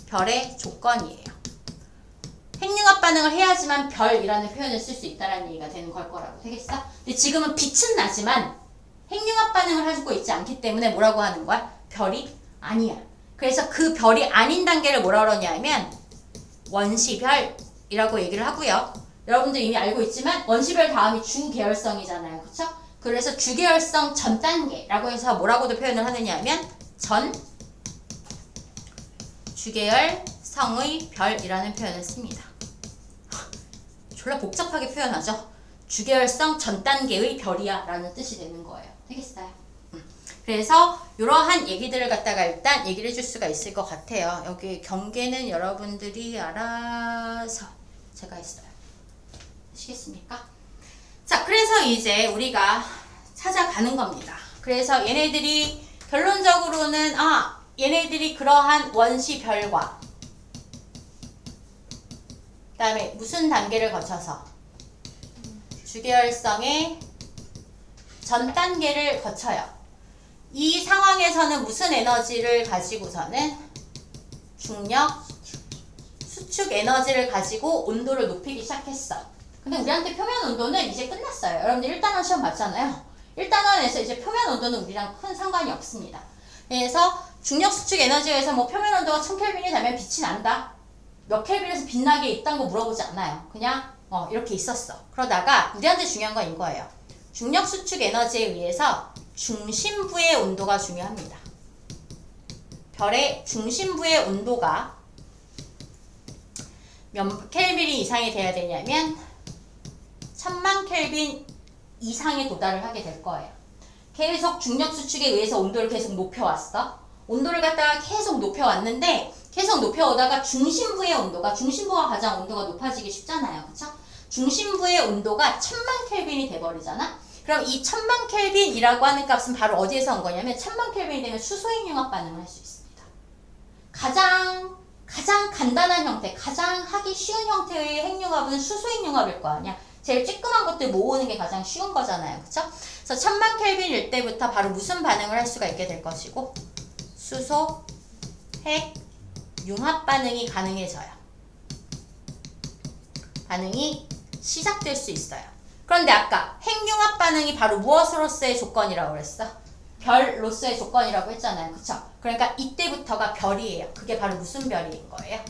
별의 조건이에요. 핵융합 반응을 해야지만 별이라는 표현을 쓸 수 있다는 얘기가 되는 걸 거라고. 되겠어? 근데 지금은 빛은 나지만 핵융합 반응을 하고 있지 않기 때문에 뭐라고 하는 거야? 별이 아니야. 그래서 그 별이 아닌 단계를 뭐라 그러냐면 원시별이라고 얘기를 하고요. 여러분들 이미 알고 있지만 원시별 다음이 주계열성이잖아요. 그쵸? 그래서 주계열성 전 단계라고 해서 뭐라고도 표현을 하느냐면 전 주계열성의 별이라는 표현을 씁니다. 졸라 복잡하게 표현하죠. 주계열성 전 단계의 별이야 라는 뜻이 되는 거예요. 되겠어요? 그래서 이러한 얘기들을 갖다가 일단 얘기를 해줄 수가 있을 것 같아요. 여기 경계는 여러분들이 알아서 제가 했어요. 아시겠습니까? 자, 그래서 이제 우리가 찾아가는 겁니다. 그래서 얘네들이 결론적으로는 얘네들이 그러한 원시별과 그 다음에 무슨 단계를 거쳐서 주계열성의 전 단계를 거쳐요. 이 상황에서는 무슨 에너지를 가지고서는 중력, 수축 에너지를 가지고 온도를 높이기 시작했어. 근데 우리한테 표면 온도는 이제 끝났어요. 여러분들 1단원 시험 봤잖아요. 1단원에서 이제 표면 온도는 우리랑 큰 상관이 없습니다. 그래서 중력, 수축 에너지에서 뭐 표면 온도가 1000켈빈이 되면 빛이 난다. 몇 켈빈에서 빛나게 있다는 거 물어보지 않아요. 그냥 이렇게 있었어. 그러다가 우리한테 중요한 건 이거예요. 중력, 수축 에너지에 의해서 중심부의 온도가 중요합니다. 별의 중심부의 온도가 몇 켈빈 이상이 돼야 되냐면 1000만 켈빈 이상에 도달을 하게 될 거예요. 계속 중력 수축에 의해서 온도를 계속 높여왔어. 온도를 갖다가 계속 높여왔는데 계속 높여오다가 중심부의 온도가, 중심부가 가장 온도가 높아지기 쉽잖아요. 그쵸? 중심부의 온도가 1000만 켈빈이 돼버리잖아. 그럼 이 1000만 켈빈이라고 하는 값은 바로 어디에서 온 거냐면 1000만 켈빈이 되면 수소핵융합 반응을 할 수 있습니다. 가장 간단한 형태, 가장 하기 쉬운 형태의 핵융합은 수소핵융합일 거 아니야. 제일 쬐끄만 것들 모으는 게 가장 쉬운 거잖아요. 그쵸? 그래서 1000만 켈빈일 때부터 바로 무슨 반응을 할 수가 있게 될 것이고 수소, 핵, 융합 반응이 가능해져요. 반응이 시작될 수 있어요. 그런데 아까 핵융합 반응이 바로 무엇으로서의 조건이라고 그랬어? 별로서의 조건이라고 했잖아요. 그쵸? 그러니까 이때부터가 별이에요. 그게 바로 무슨 별인 거예요?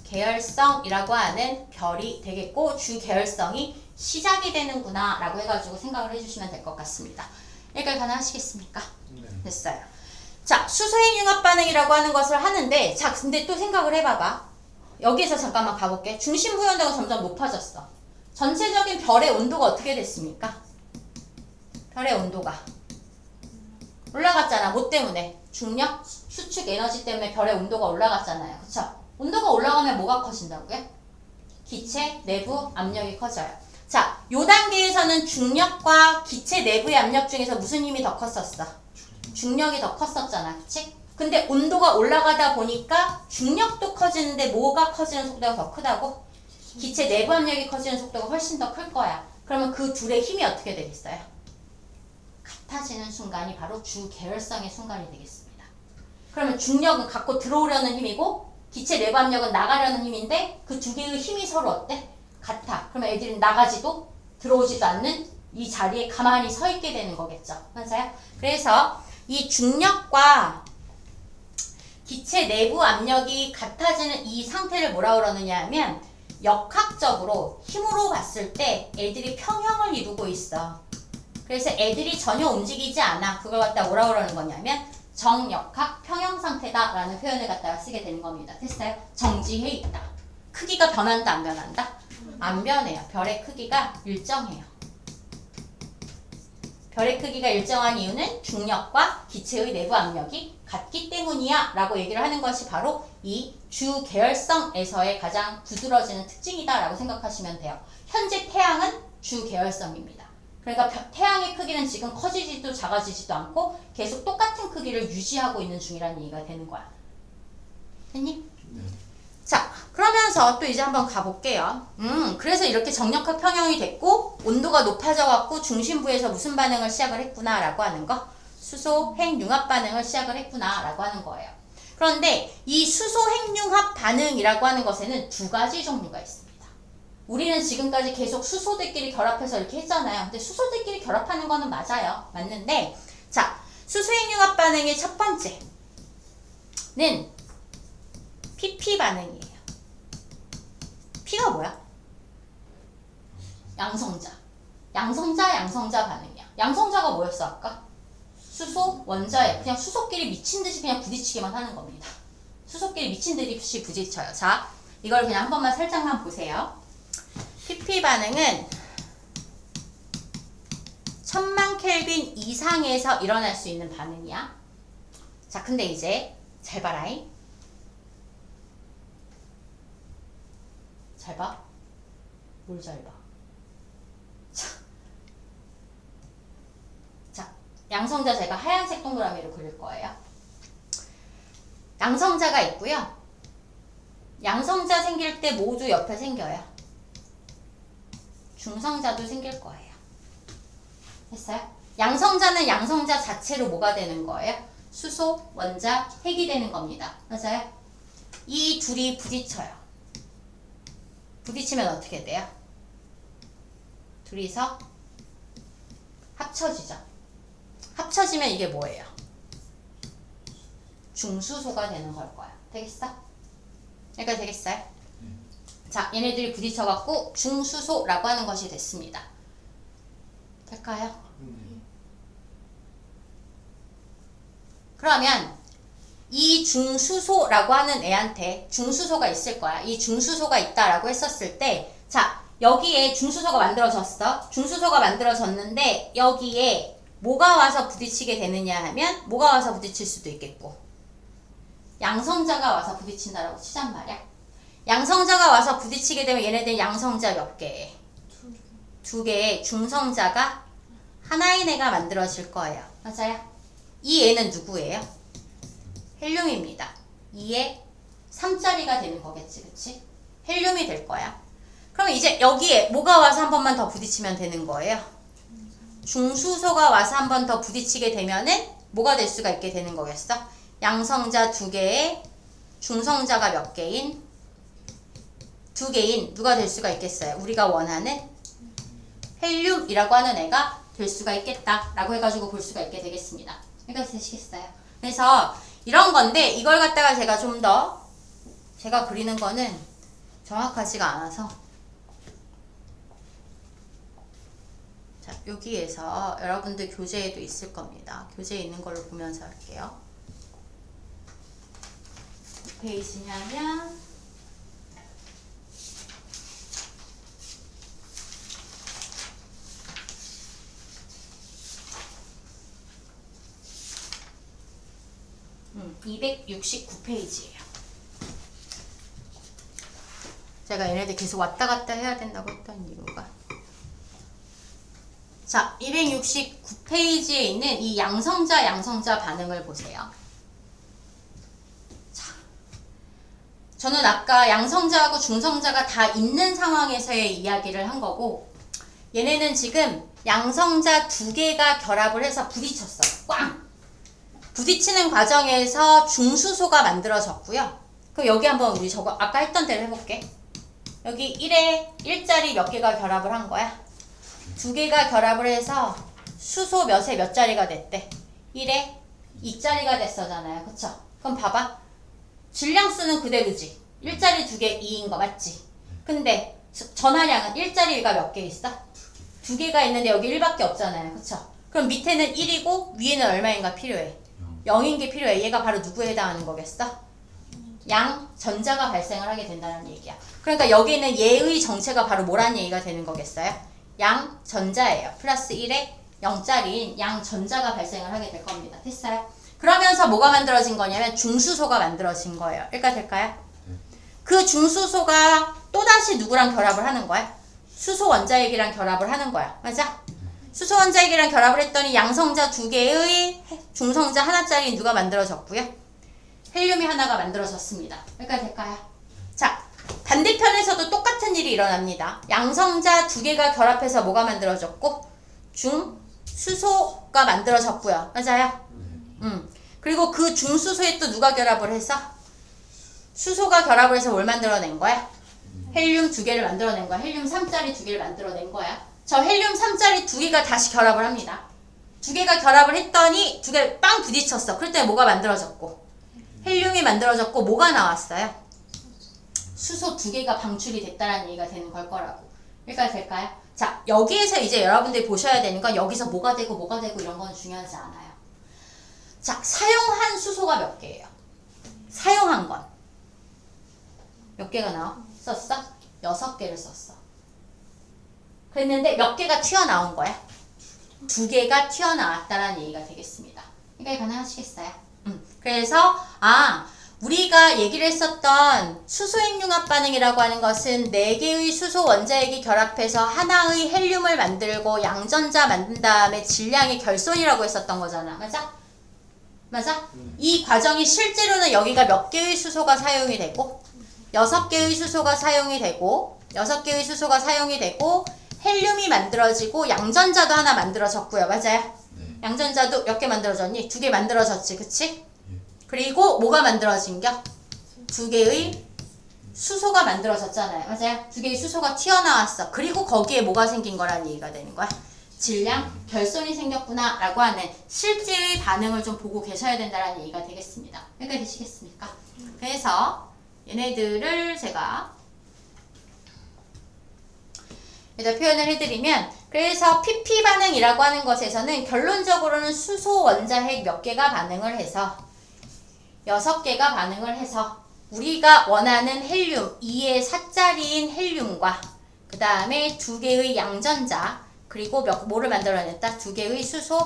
주계열성이라고 하는 별이 되겠고 주계열성이 시작이 되는구나 라고 해가지고 생각을 해주시면 될 것 같습니다. 여기까지 가능하시겠습니까? 네. 됐어요. 자, 수소핵융합 반응이라고 하는 것을 하는데 자, 근데 또 생각을 해봐봐. 여기에서 잠깐만 가볼게. 중심부의 온도가 점점 높아졌어. 전체적인 별의 온도가 어떻게 됐습니까? 별의 온도가 올라갔잖아. 뭐 때문에? 중력 수축 에너지 때문에 별의 온도가 올라갔잖아요. 그쵸? 온도가 올라가면 뭐가 커진다고요? 기체 내부 압력이 커져요. 자, 요 단계에서는 중력과 기체 내부의 압력 중에서 무슨 힘이 더 컸었어? 중력이 더 컸었잖아. 그치? 근데 온도가 올라가다 보니까 중력도 커지는데 뭐가 커지는 속도가 더 크다고? 기체 내부 압력이 커지는 속도가 훨씬 더 클 거야. 그러면 그 둘의 힘이 어떻게 되겠어요? 같아지는 순간이 바로 주계열성의 순간이 되겠습니다. 그러면 중력은 갖고 들어오려는 힘이고 기체 내부 압력은 나가려는 힘인데 그 두 개의 힘이 서로 어때? 같아. 그러면 애들은 나가지도 들어오지도 않는 이 자리에 가만히 서 있게 되는 거겠죠. 맞아요? 그래서 이 중력과 기체 내부 압력이 같아지는 이 상태를 뭐라 그러느냐 하면 역학적으로 힘으로 봤을 때 애들이 평형을 이루고 있어. 그래서 애들이 전혀 움직이지 않아. 그걸 갖다 뭐라 그러는 거냐면 정역학 평형 상태다 라는 표현을 갖다가 쓰게 되는 겁니다. 됐어요? 정지해 있다. 크기가 변한다 안 변한다? 안 변해요. 별의 크기가 일정해요. 별의 크기가 일정한 이유는 중력과 기체의 내부 압력이 같기 때문이야 라고 얘기를 하는 것이 바로 이 주계열성에서의 가장 두드러지는 특징이다 라고 생각하시면 돼요. 현재 태양은 주계열성입니다. 그러니까 태양의 크기는 지금 커지지도 작아지지도 않고 계속 똑같은 크기를 유지하고 있는 중이라는 얘기가 되는 거야. 됐니? 네. 자, 그러면서 또 이제 한번 가볼게요. 그래서 이렇게 정력학 평형이 됐고 온도가 높아져 갖고 중심부에서 무슨 반응을 시작을 했구나 라고 하는 거. 수소 핵융합 반응을 시작을 했구나 라고 하는 거예요. 그런데 이 수소 핵융합 반응이라고 하는 것에는 두 가지 종류가 있습니다. 우리는 지금까지 계속 수소들끼리 결합해서 이렇게 했잖아요. 근데 수소들끼리 결합하는 거는 맞아요. 맞는데 자, 수소 핵융합 반응의 첫 번째는 PP 반응이에요. P가 뭐야? 양성자. 양성자 반응이야. 양성자가 뭐였어 아까? 수소 원자에 그냥 수소끼리 미친 듯이 그냥 부딪히기만 하는 겁니다. 수소끼리 미친 듯이 부딪혀요. 자, 이걸 그냥 한 번만 살짝만 보세요. PP 반응은 1000만 켈빈 이상에서 일어날 수 있는 반응이야. 자, 근데 이제 잘 봐라잉. 잘 봐. 뭘 잘 봐. 자, 양성자 제가 하얀색 동그라미로 그릴 거예요. 양성자가 있고요. 양성자 생길 때 모두 옆에 생겨요. 중성자도 생길 거예요. 됐어요? 양성자는 양성자 자체로 뭐가 되는 거예요? 수소, 원자, 핵이 되는 겁니다. 맞아요? 이 둘이 부딪혀요. 부딪히면 어떻게 돼요? 둘이서 합쳐지죠. 합쳐지면 이게 뭐예요? 중수소가 되는 걸 거야. 되겠어? 여기까지 되겠어요? 자, 얘네들이 부딪혀갖고 중수소라고 하는 것이 됐습니다. 될까요? 그러면 이중수소라고 하는 애한테 중수소가 있을 거야. 이 중수소가 있다라고 했었을 때, 자, 여기에 중수소가 만들어졌어. 중수소가 만들어졌는데 여기에 뭐가 와서 부딪히게 되느냐 하면 뭐가 와서 부딪힐 수도 있겠고, 양성자가 와서 부딪힌다라고 치잔 말이야. 양성자가 와서 부딪히게 되면 얘네들 양성자 몇 개? 두 개의 중성자가 하나인 애가 만들어질 거예요. 맞아요? 이 애는 누구예요? 헬륨입니다. 2에 3짜리가 되는 거겠지, 그치? 헬륨이 될 거야. 그럼 이제 여기에 뭐가 와서 한 번만 더 부딪히면 되는 거예요? 중수소가 와서 한 번 더 부딪히게 되면은 뭐가 될 수가 있게 되는 거겠어? 양성자 2개에 중성자가 몇 개인? 2개인 누가 될 수가 있겠어요? 우리가 원하는 헬륨이라고 하는 애가 될 수가 있겠다 라고 해가지고 볼 수가 있게 되겠습니다. 여기까지 되시겠어요? 그래서 이런 건데 이걸 갖다가 제가 좀 더 제가 그리는 거는 정확하지가 않아서, 자, 여기에서 여러분들 교재에도 있을 겁니다. 교재에 있는 걸로 보면서 할게요. 몇 페이지냐면 269페이지예요. 제가 얘네들 계속 왔다 갔다 해야 된다고 했던 이유가, 자, 269페이지에 있는 이 양성자 반응을 보세요. 자, 저는 아까 양성자하고 중성자가 다 있는 상황에서의 이야기를 한 거고, 얘네는 지금 양성자 2개가 결합을 해서 부딪혔어. 꽝! 부딪히는 과정에서 중수소가 만들어졌고요. 그럼 여기 한번 우리 저거 아까 했던 대로 해볼게. 여기 1에 1짜리 몇 개가 결합을 한 거야? 2개가 결합을 해서 수소 몇에 몇 자리가 됐대? 1에 2짜리가 됐어잖아요. 그쵸? 그럼 봐봐. 질량수는 그대로지. 1짜리 2개 2인 거 맞지? 근데 전하량은 1짜리가 몇 개 있어? 2개가 있는데 여기 1밖에 없잖아요. 그쵸? 그럼 밑에는 1이고 위에는 얼마인가 필요해? 0인 게 필요해. 얘가 바로 누구에 해당하는 거겠어? 양전자가 발생을 하게 된다는 얘기야. 그러니까 여기는 얘의 정체가 바로 뭐란 얘기가 되는 거겠어요? 양전자예요. 플러스 1에 0짜리인 양전자가 발생을 하게 될 겁니다. 됐어요? 그러면서 뭐가 만들어진 거냐면 중수소가 만들어진 거예요. 여기까지 될까요? 그 중수소가 또다시 누구랑 결합을 하는 거야? 수소 원자액이랑 결합을 하는 거야. 맞아? 수소 원자액이랑 결합을 했더니 양성자 2개의 중성자 하나짜리 누가 만들어졌고요? 헬륨이 하나가 만들어졌습니다. 여기까지 될까요? 자, 반대편에서도 똑같은 일이 일어납니다. 양성자 2개가 결합해서 뭐가 만들어졌고? 중수소가 만들어졌고요. 맞아요? 그리고 그 중수소에 또 누가 결합을 해서? 수소가 결합을 해서 뭘 만들어낸 거야? 헬륨 2개를 만들어낸 거야. 헬륨 3짜리 2개를 만들어낸 거야. 저 헬륨 3짜리 2개가 다시 결합을 합니다. 2개가 결합을 했더니 2개 빵 부딪혔어. 그럴 때 뭐가 만들어졌고? 헬륨이 만들어졌고 뭐가 나왔어요? 수소 2개가 방출이 됐다라는 얘기가 되는 걸 거라고. 여기까지 될까요? 자, 여기에서 이제 여러분들이 보셔야 되는 건 여기서 뭐가 되고 이런 건 중요하지 않아요. 자, 사용한 수소가 몇 개예요? 사용한 건 몇 개가 나와? 썼어? 6개를 썼어. 그랬는데 몇 개가 튀어나온 거야? 2개가 튀어나왔다라는 얘기가 되겠습니다. 이게 가능하시겠어요? 그래서 우리가 얘기를 했었던 수소액융합 반응이라고 하는 것은 4개의 수소 원자액이 결합해서 하나의 헬륨을 만들고 양전자 만든 다음에 질량의 결손이라고 했었던 거잖아. 맞아? 맞아? 이 과정이 실제로는 여기가 몇 개의 수소가 사용이 되고 6개의 수소가 사용이 되고 6개의 수소가 사용이 되고 헬륨이 만들어지고 양전자도 하나 만들어졌고요. 맞아요? 네. 양전자도 몇 개 만들어졌니? 2개 만들어졌지. 그치? 네. 그리고 뭐가 만들어진겨? 2개의 수소가 만들어졌잖아요. 맞아요? 2개의 수소가 튀어나왔어. 그리고 거기에 뭐가 생긴 거라는 얘기가 되는 거야? 질량 결손이 생겼구나 라고 하는 실제의 반응을 좀 보고 계셔야 된다는 얘기가 되겠습니다. 여기까지 되시겠습니까? 그래서 얘네들을 제가 일단 표현을 해드리면, 그래서 PP 반응이라고 하는 것에서는 결론적으로는 수소 원자핵 몇 개가 반응을 해서 6개가 반응을 해서 우리가 원하는 헬륨 2의 4짜리인 헬륨과 그 다음에 2개의 양전자 그리고 뭐를 만들어냈다? 2개의 수소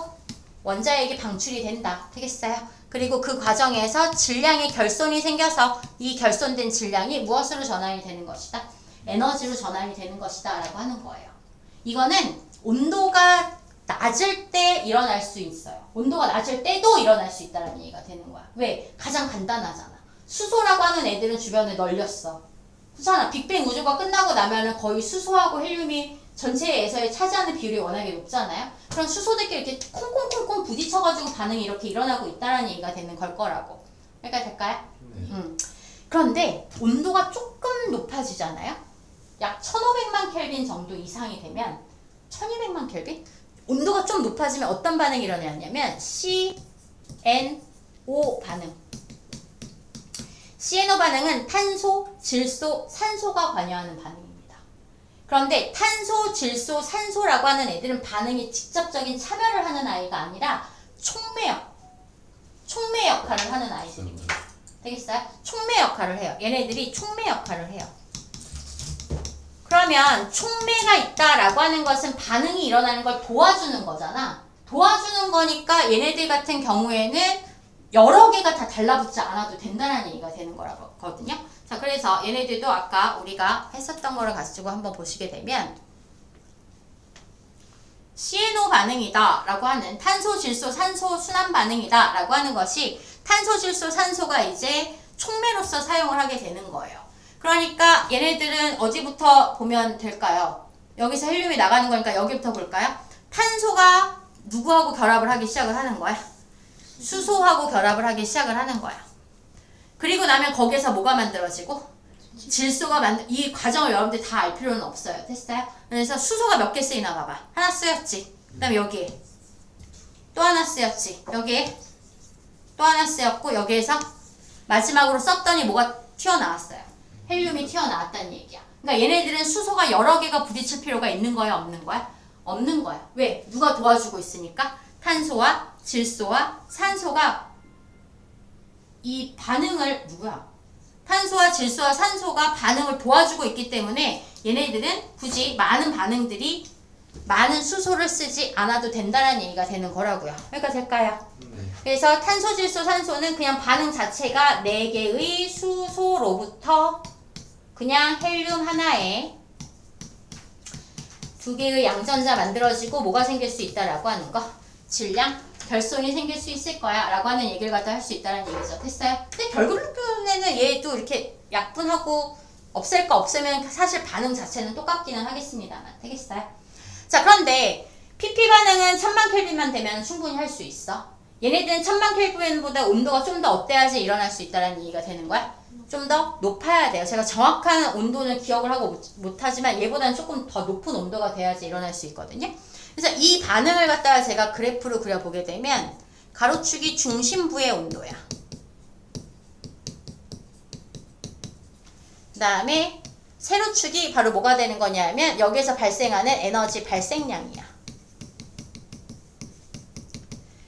원자액이 방출이 된다. 되겠어요? 그리고 그 과정에서 질량의 결손이 생겨서 이 결손된 질량이 무엇으로 전환이 되는 것이다? 에너지로 전환이 되는 것이다 라고 하는 거예요. 이거는 온도가 낮을 때 일어날 수 있어요. 온도가 낮을 때도 일어날 수 있다는 얘기가 되는 거야. 왜? 가장 간단하잖아. 수소라고 하는 애들은 주변에 널렸어. 그렇잖아. 빅뱅 우주가 끝나고 나면은 거의 수소하고 헬륨이 전체에서의 차지하는 비율이 워낙에 높잖아요. 그럼 수소들끼리 이렇게 콩콩콩콩 부딪혀가지고 반응이 이렇게 일어나고 있다는 얘기가 되는 걸 거라고. 여기까지 될까요? 네. 그런데 온도가 조금 높아지잖아요. 약 1500만 켈빈 정도 이상이 되면 1200만 켈빈? 온도가 좀 높아지면 어떤 반응이 일어나냐면 CNO 반응. CNO 반응은 탄소, 질소, 산소가 관여하는 반응입니다. 그런데 탄소, 질소, 산소라고 하는 애들은 반응에 직접적인 참여를 하는 아이가 아니라 촉매 역할을 하는 아이들입니다. 되겠어요? 촉매 역할을 해요. 얘네들이 촉매 역할을 해요. 그러면 촉매가 있다라고 하는 것은 반응이 일어나는 걸 도와주는 거잖아. 도와주는 거니까 얘네들 같은 경우에는 여러 개가 다 달라붙지 않아도 된다는 얘기가 되는 거거든요. 자, 그래서 얘네들도 아까 우리가 했었던 거를 가지고 한번 보시게 되면 CNO 반응이다 라고 하는 탄소, 질소, 산소 순환 반응이다 라고 하는 것이 탄소, 질소, 산소가 이제 촉매로서 사용을 하게 되는 거예요. 그러니까 얘네들은 어디부터 보면 될까요? 여기서 헬륨이 나가는 거니까 여기부터 볼까요? 탄소가 누구하고 결합을 하기 시작을 하는 거야? 수소하고 결합을 하기 시작을 하는 거야. 그리고 나면 거기에서 뭐가 만들어지고? 질소가 이 과정을 여러분들 다 알 필요는 없어요. 됐어요? 그래서 수소가 몇 개 쓰이나 봐봐. 하나 쓰였지. 그 다음에 여기에 또 하나 쓰였지. 여기에 또 하나 쓰였고 여기에서 마지막으로 썼더니 뭐가 튀어나왔어요. 헬륨이 튀어나왔다는 얘기야. 그러니까 얘네들은 수소가 여러 개가 부딪힐 필요가 있는 거야? 없는 거야? 없는 거야. 왜? 누가 도와주고 있으니까? 탄소와 질소와 산소가 이 반응을 탄소와 질소와 산소가 반응을 도와주고 있기 때문에 얘네들은 굳이 많은 반응들이 많은 수소를 쓰지 않아도 된다는 얘기가 되는 거라고요. 여기까지 될까요? 그래서 탄소, 질소, 산소는 그냥 반응 자체가 4개의 수소로부터 그냥 헬륨 하나에 2개의 양전자 만들어지고 뭐가 생길 수 있다라고 하는 거. 질량, 결손이 생길 수 있을 거야 라고 하는 얘기를 갖다 할 수 있다는 얘기죠. 됐어요? 근데 결국에는 얘도 이렇게 약분하고 없앨 거 없으면 사실 반응 자체는 똑같기는 하겠습니다만. 되겠어요? 자, 그런데 PP 반응은 1000만 켈빈만 되면 충분히 할 수 있어. 얘네들은 1000만 켈빈보다 온도가 좀 더 어때야지 일어날 수 있다는 얘기가 되는 거야? 좀 더 높아야 돼요. 제가 정확한 온도는 기억을 하고 못하지만 얘보다는 조금 더 높은 온도가 돼야지 일어날 수 있거든요. 그래서 이 반응을 갖다가 제가 그래프로 그려보게 되면 가로축이 중심부의 온도야. 그 다음에 세로축이 바로 뭐가 되는 거냐면 여기에서 발생하는 에너지 발생량이야.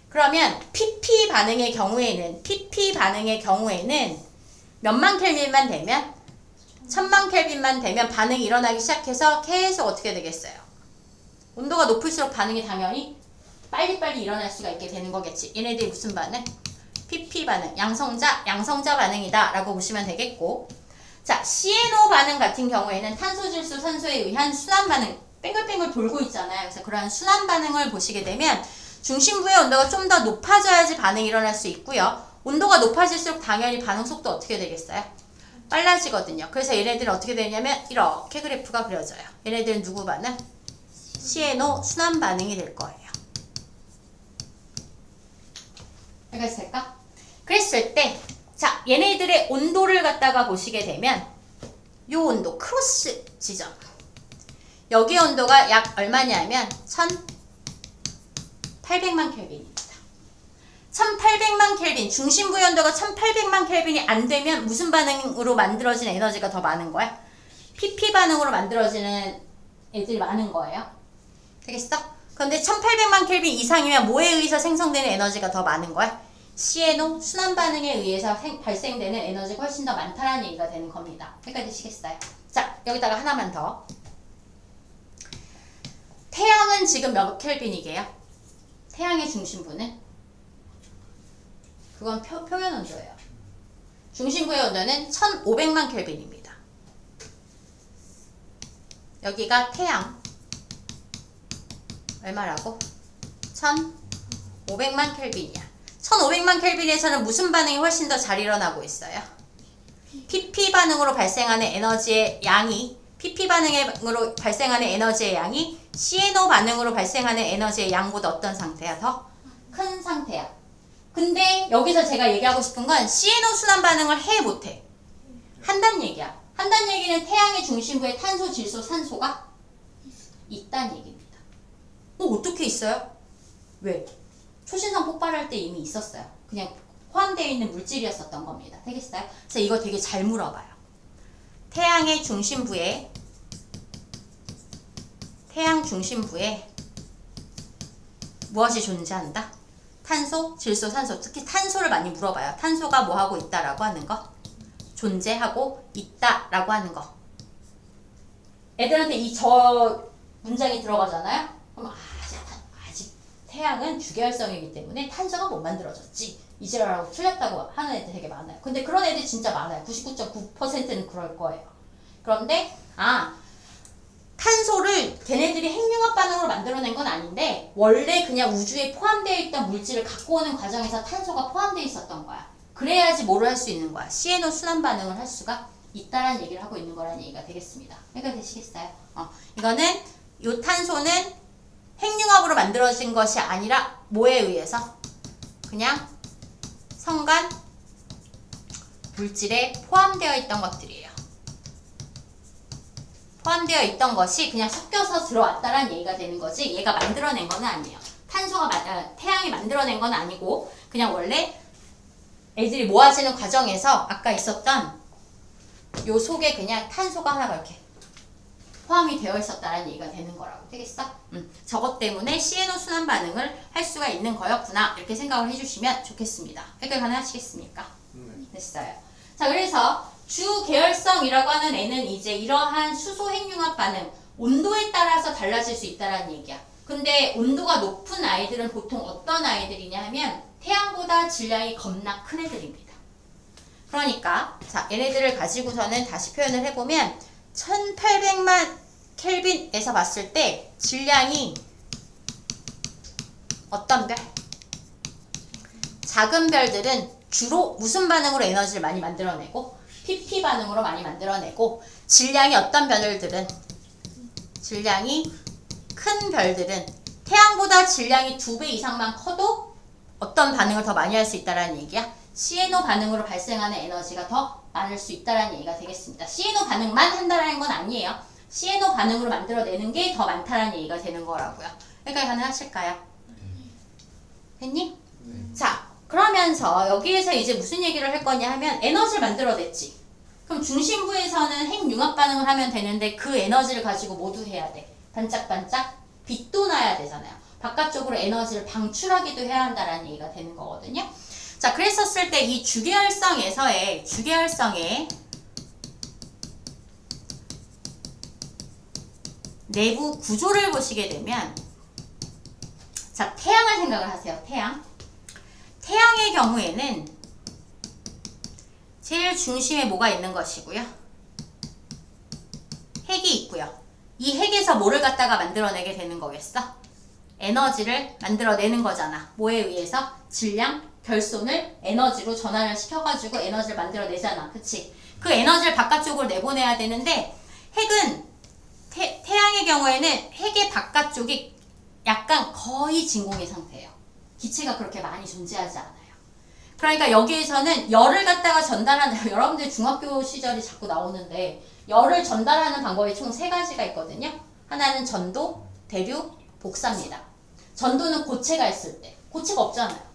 그러면 PP 반응의 경우에는 몇만 켈빈만 되면 1000만 켈빈만 되면 반응이 일어나기 시작해서 계속 어떻게 되겠어요? 온도가 높을수록 반응이 당연히 빨리빨리 일어날 수가 있게 되는 거겠지. 얘네들이 무슨 반응? PP 반응, 양성자 반응이다 라고 보시면 되겠고, 자, CNO 반응 같은 경우에는 탄소, 질소, 산소에 의한 순환 반응, 뺑글뺑글 돌고 있잖아요. 그래서 그러한 순환 반응을 보시게 되면 중심부의 온도가 좀 더 높아져야지 반응이 일어날 수 있고요. 온도가 높아질수록 당연히 반응 속도 어떻게 되겠어요? 빨라지거든요. 그래서 얘네들은 어떻게 되냐면 이렇게 그래프가 그려져요. 얘네들은 누구 반응? CNO 순환 반응이 될 거예요. 여기까지 될까? 그랬을 때, 자, 얘네들의 온도를 갖다가 보시게 되면 요 온도, 크로스 지점. 여기 온도가 약 얼마냐면 1800만 켈빈입니다. 1800만 켈빈, 중심부의 온도가 1800만 켈빈이 안 되면 무슨 반응으로 만들어진 에너지가 더 많은 거야? PP 반응으로 만들어지는 애들이 많은 거예요. 되겠어? 그런데 1800만 켈빈 이상이면 뭐에 의해서 생성되는 에너지가 더 많은 거야? CNO 순환 반응에 의해서 발생되는 에너지가 훨씬 더 많다는 얘기가 되는 겁니다. 여기까지 되시겠어요? 자, 여기다가 하나만 더. 태양은 지금 몇 켈빈이게요? 태양의 중심부는? 그건 표면 온도예요. 중심부의 온도는 1500만 켈빈입니다. 여기가 태양. 얼마라고? 1500만 켈빈이야. 1500만 켈빈에서는 무슨 반응이 훨씬 더 잘 일어나고 있어요? PP 반응으로 발생하는 에너지의 양이 PP 반응으로 발생하는 에너지의 양이 CNO 반응으로 발생하는 에너지의 양보다 어떤 상태야? 더 큰 상태야. 근데 여기서 제가 얘기하고 싶은 건 CNO 순환 반응을 해 못해? 한다는 얘기야. 한다는 얘기는 태양의 중심부에 탄소, 질소, 산소가 있다는 얘기입니다. 어떻게 있어요? 왜? 초신성 폭발할 때 이미 있었어요. 그냥 포함되어 있는 물질이었었던 겁니다. 되겠어요? 그래서 이거 되게 잘 물어봐요. 태양 중심부에 무엇이 존재한다? 탄소, 질소, 산소. 특히 탄소를 많이 물어봐요. 탄소가 뭐 하고 있다라고 하는 거? 존재하고 있다라고 하는 거. 애들한테 저 문장이 들어가잖아요? 그럼 아직 태양은 주계열성이기 때문에 탄소가 못 만들어졌지. 이지랄하고 틀렸다고 하는 애들 되게 많아요. 근데 그런 애들 진짜 많아요. 99.9%는 그럴 거예요. 그런데 탄소를 걔네들이 핵융합 반응으로 만들어낸 건 아닌데 원래 그냥 우주에 포함되어 있던 물질을 갖고 오는 과정에서 탄소가 포함되어 있었던 거야. 그래야지 뭐를 할 수 있는 거야. CNO 순환 반응을 할 수가 있다라는 얘기를 하고 있는 거라는 얘기가 되겠습니다. 여기가 되시겠어요? 이거는 이 탄소는 핵융합으로 만들어진 것이 아니라 뭐에 의해서? 그냥 성간 물질에 포함되어 있던 것들이에요. 포함되어 있던 것이 그냥 섞여서 들어왔다라는 얘기가 되는 거지 얘가 만들어낸 건 아니에요. 태양이 만들어낸 건 아니고 그냥 원래 애들이 모아지는 과정에서 아까 있었던 요 속에 그냥 탄소가 하나가 이렇게 포함이 되어 있었다라는 얘기가 되는 거라고. 되겠어? 저것 때문에 CNO 순환 반응을 할 수가 있는 거였구나 이렇게 생각을 해주시면 좋겠습니다. 여기까지 가능하시겠습니까? 됐어요. 자, 그래서 주계열성이라고 하는 애는 이제 이러한 수소 핵융합 반응 온도에 따라서 달라질 수 있다는 얘기야. 근데 온도가 높은 아이들은 보통 어떤 아이들이냐 하면 태양보다 질량이 겁나 큰 애들입니다. 그러니까 자, 얘네들을 가지고서는 다시 표현을 해보면 1800만 켈빈에서 봤을 때 질량이 어떤 별? 작은 별들은 주로 무슨 반응으로 에너지를 많이 만들어내고 PP 반응으로 많이 만들어내고 질량이 어떤 별들은 질량이 큰 별들은 태양보다 질량이 2배 이상만 커도 어떤 반응을 더 많이 할 수 있다는 얘기야? CNO 반응으로 발생하는 에너지가 더 많을 수 있다는 얘기가 되겠습니다. CNO 반응만 한다는 건 아니에요. CNO 반응으로 만들어내는 게 더 많다는 얘기가 되는 거라고요. 여기까지 가능하실까요? 됐니? 자, 그러면서 여기에서 이제 무슨 얘기를 할 거냐 하면 에너지를 만들어냈지. 그럼 중심부에서는 핵융합 반응을 하면 되는데 그 에너지를 가지고 모두 해야 돼. 반짝반짝 빛도 나야 되잖아요. 바깥쪽으로 에너지를 방출하기도 해야 한다는 얘기가 되는 거거든요. 자, 그랬었을 때 이 주계열성의 내부 구조를 보시게 되면 자, 태양을 생각을 하세요. 태양의 경우에는 제일 중심에 뭐가 있는 것이고요? 핵이 있고요. 이 핵에서 뭐를 갖다가 만들어내게 되는 거겠어? 에너지를 만들어내는 거잖아. 뭐에 의해서? 질량, 결손을 에너지로 전환을 시켜가지고 에너지를 만들어내잖아. 그치? 그 에너지를 바깥쪽으로 내보내야 되는데 핵은 태양의 경우에는 핵의 바깥쪽이 약간 거의 진공의 상태예요. 기체가 그렇게 많이 존재하지 않아요. 그러니까 여기에서는 열을 갖다가 전달하는 여러분들 중학교 시절이 자꾸 나오는데 열을 전달하는 방법이 총 3가지가 있거든요. 하나는 전도, 대류, 복사입니다. 전도는 고체가 있을 때 고체가 없잖아요.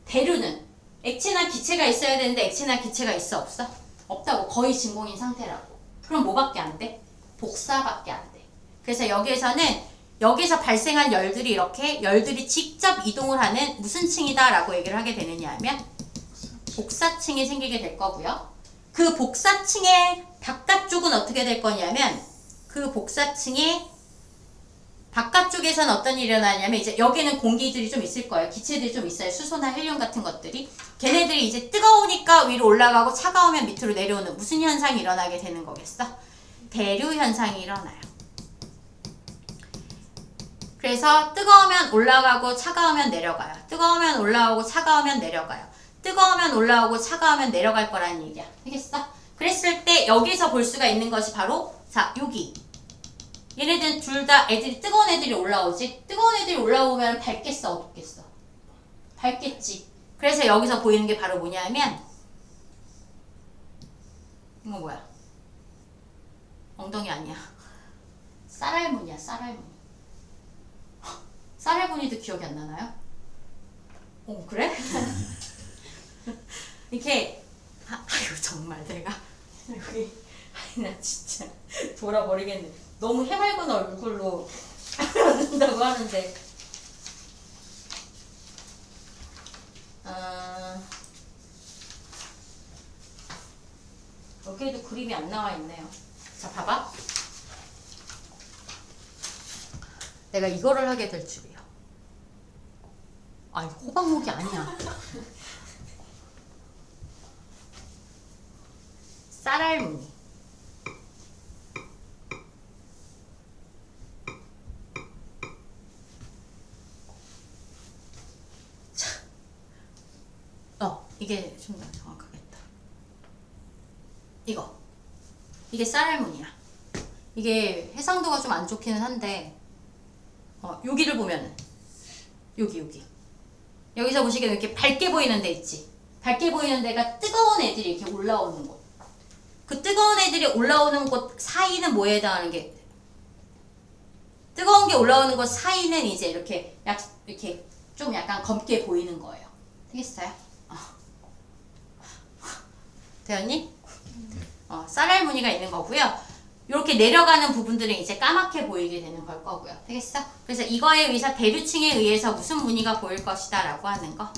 대류는 액체나 기체가 있어야 되는데 액체나 기체가 있어 없어? 없다고. 거의 진공인 상태라고. 그럼 뭐밖에 안 돼? 복사밖에 안 돼. 그래서 여기에서는 여기서 발생한 열들이 이렇게 열들이 직접 이동을 하는 무슨 층이다 라고 얘기를 하게 되느냐 하면 복사층이 생기게 될 거고요. 그 복사층의 바깥쪽은 어떻게 될 거냐면 그 복사층의 바깥쪽에선 어떤 일이 일어나냐면 이제 여기는 공기들이 좀 있을 거예요. 기체들이 좀 있어요. 수소나 헬륨 같은 것들이. 걔네들이 이제 뜨거우니까 위로 올라가고 차가우면 밑으로 내려오는 무슨 현상이 일어나게 되는 거겠어? 대류 현상이 일어나요. 그래서 뜨거우면 올라가고 차가우면 내려가요. 뜨거우면 올라오고 차가우면 내려가요. 뜨거우면 올라오고 차가우면 내려갈 거라는 얘기야. 알겠어? 그랬을 때 여기서 볼 수가 있는 것이 바로 자 여기 얘네들은 둘 다 애들이 뜨거운 애들이 올라오지. 뜨거운 애들이 올라오면 밝겠어 어둡겠어? 밝겠지. 그래서 여기서 보이는 게 바로 뭐냐면 이거 뭐야? 엉덩이 아니야. 쌀알무늬야 쌀알무늬. 쌀알무늬도 기억이 안 나나요? 그래? 이렇게 아유 정말 내가 여기 나 진짜 돌아버리겠네. 너무 해맑은 얼굴로 만든다고 하는데 여기에도 그림이 안 나와 있네요. 자 봐봐. 내가 이거를 하게 될 줄이야. 아 이거 호박목이 아니야. 쌀알무늬. 자, 이게 좀 더 정확하겠다. 이게 쌀알무늬야. 이게 해상도가 좀 안 좋기는 한데, 여기를 보면은 여기서 보시기에 이렇게 밝게 보이는 데 있지. 밝게 보이는 데가 뜨거운 애들이 이렇게 올라오는 곳. 그 뜨거운 애들이 올라오는 곳 사이는 뭐에 해당하는 게 뜨거운 게 올라오는 곳 사이는 이제 이렇게 좀 약간 검게 보이는 거예요. 되겠어요? 되었니? 쌀알 무늬가 있는 거고요. 이렇게 내려가는 부분들은 이제 까맣게 보이게 되는 걸 거고요. 되겠어? 그래서 이거에 의해서 대류층에 의해서 무슨 무늬가 보일 것이다 라고 하는 거.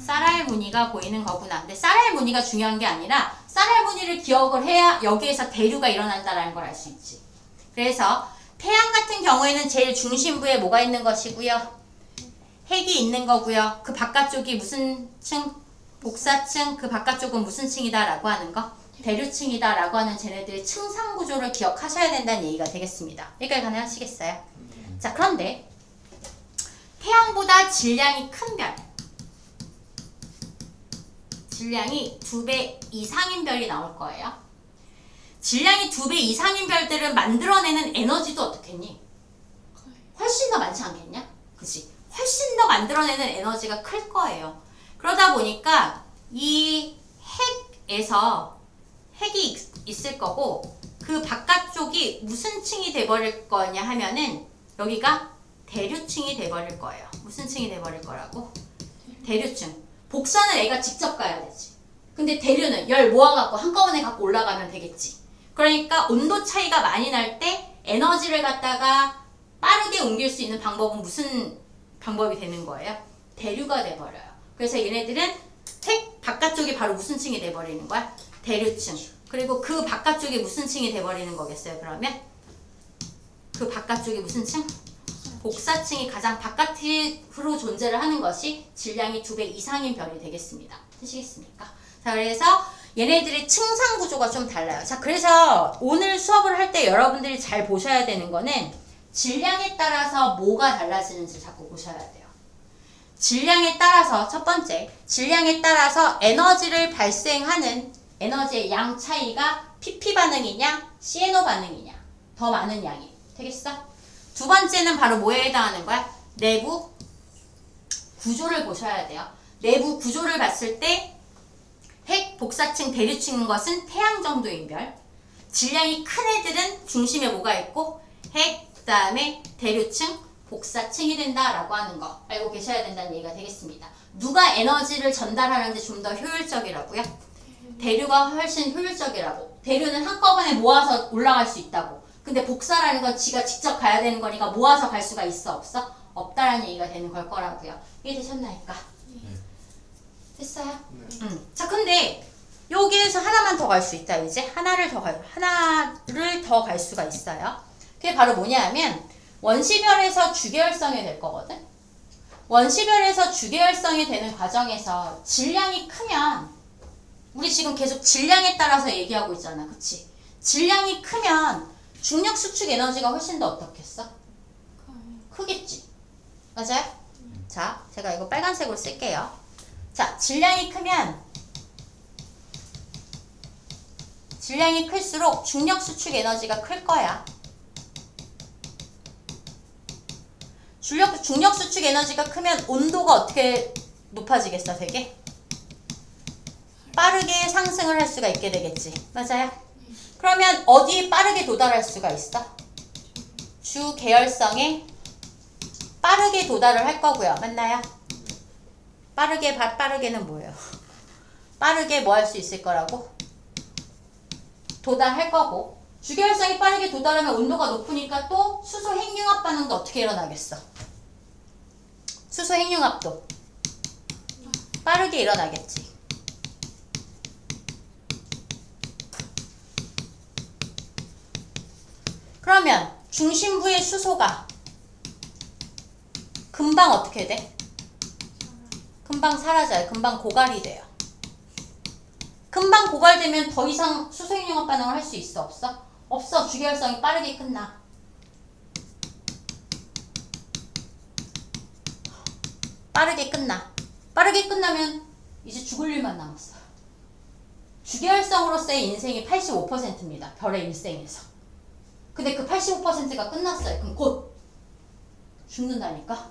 쌀알 무늬가 보이는 거구나. 근데 쌀알 무늬가 중요한 게 아니라 쌀알 무늬를 기억을 해야 여기에서 대류가 일어난다라는 걸 알 수 있지. 그래서 태양 같은 경우에는 제일 중심부에 뭐가 있는 것이고요. 핵이 있는 거고요. 그 바깥쪽이 무슨 층? 복사층. 그 바깥쪽은 무슨 층이다 라고 하는 거. 대류층이다 라고 하는 쟤네들의 층상 구조를 기억하셔야 된다는 얘기가 되겠습니다. 여기까지 가능하시겠어요? 자, 그런데 태양보다 질량이 큰 별, 질량이 2배 이상인 별이 나올 거예요. 질량이 2배 이상인 별들을 만들어내는 에너지도 어떻겠니? 훨씬 더 많지 않겠냐? 그치? 훨씬 더 만들어내는 에너지가 클 거예요. 그러다 보니까 이 핵에서 핵이 있을 거고 그 바깥쪽이 무슨 층이 돼버릴 거냐 하면은 여기가 대류층이 돼버릴 거예요. 무슨 층이 돼버릴 거라고? 대류층. 복사는 애가 직접 가야 되지. 근데 대류는 열 모아갖고 한꺼번에 갖고 올라가면 되겠지. 그러니까 온도 차이가 많이 날 때 에너지를 갖다가 빠르게 옮길 수 있는 방법은 무슨 방법이 되는 거예요? 대류가 돼버려요. 그래서 얘네들은 핵 바깥쪽이 바로 무슨 층이 돼버리는 거야? 대류층. 그리고 그 바깥쪽이 무슨 층이 돼버리는 거겠어요? 그러면 그 바깥쪽이 무슨 층? 복사층이 가장 바깥으로 존재를 하는 것이 질량이 2배 이상인 별이 되겠습니다. 되시겠습니까? 자, 그래서 얘네들의 층상 구조가 좀 달라요. 자, 그래서 오늘 수업을 할 때 여러분들이 잘 보셔야 되는 거는 질량에 따라서 뭐가 달라지는지 자꾸 보셔야 돼요. 질량에 따라서 첫 번째, 질량에 따라서 에너지를 발생하는 에너지의 양 차이가 PP 반응이냐, CNO 반응이냐, 더 많은 양이 되겠어? 두 번째는 바로 뭐에 해당하는 거야? 내부 구조를 보셔야 돼요. 내부 구조를 봤을 때 핵, 복사층, 대류층인 것은 태양 정도인 별. 질량이 큰 애들은 중심에 뭐가 있고 핵, 그 다음에 대류층, 복사층이 된다라고 하는 거 알고 계셔야 된다는 얘기가 되겠습니다. 누가 에너지를 전달하는데 좀 더 효율적이라고요? 대류가 훨씬 효율적이라고. 대류는 한꺼번에 모아서 올라갈 수 있다고. 근데 복사라는 건 지가 직접 가야 되는 거니까 모아서 갈 수가 있어 없어? 없다라는 얘기가 되는 걸 거라고요. 이해되셨나니까? 됐어요? 네. 자, 근데 여기에서 하나만 더 갈 수 있다. 이제 하나를 더 갈 수가 있어요. 그게 바로 뭐냐면 원시별에서 주계열성이 될 거거든. 원시별에서 주계열성이 되는 과정에서 질량이 크면 우리 지금 계속 질량에 따라서 얘기하고 있잖아. 그치? 질량이 크면 중력 수축 에너지가 훨씬 더 어떻겠어? 크겠지. 맞아요? 자, 제가 이거 빨간색으로 쓸게요. 자, 질량이 클수록 중력 수축 에너지가 클 거야. 중력 수축 에너지가 크면 온도가 어떻게 높아지겠어, 되게? 빠르게 상승을 할 수가 있게 되겠지. 맞아요? 그러면 어디에 빠르게 도달할 수가 있어? 주 계열성에 빠르게 도달을 할 거고요. 맞나요? 빠르게는 뭐예요? 빠르게 뭐 할 수 있을 거라고? 도달할 거고, 주계열성이 빠르게 도달하면 온도가 높으니까 또 수소 핵융합 반응도 어떻게 일어나겠어? 수소 핵융합도 빠르게 일어나겠지. 그러면 중심부의 수소가 금방 어떻게 돼? 금방 사라져요. 금방 고갈이 돼요. 금방 고갈되면 더 이상 수소 핵융합 반응을 할 수 있어? 없어? 없어. 주계열성이 빠르게 끝나. 빠르게 끝나면 이제 죽을 일만 남았어. 주계열성으로서의 인생이 85%입니다. 별의 일생에서. 근데 그 85%가 끝났어요. 그럼 곧 죽는다니까?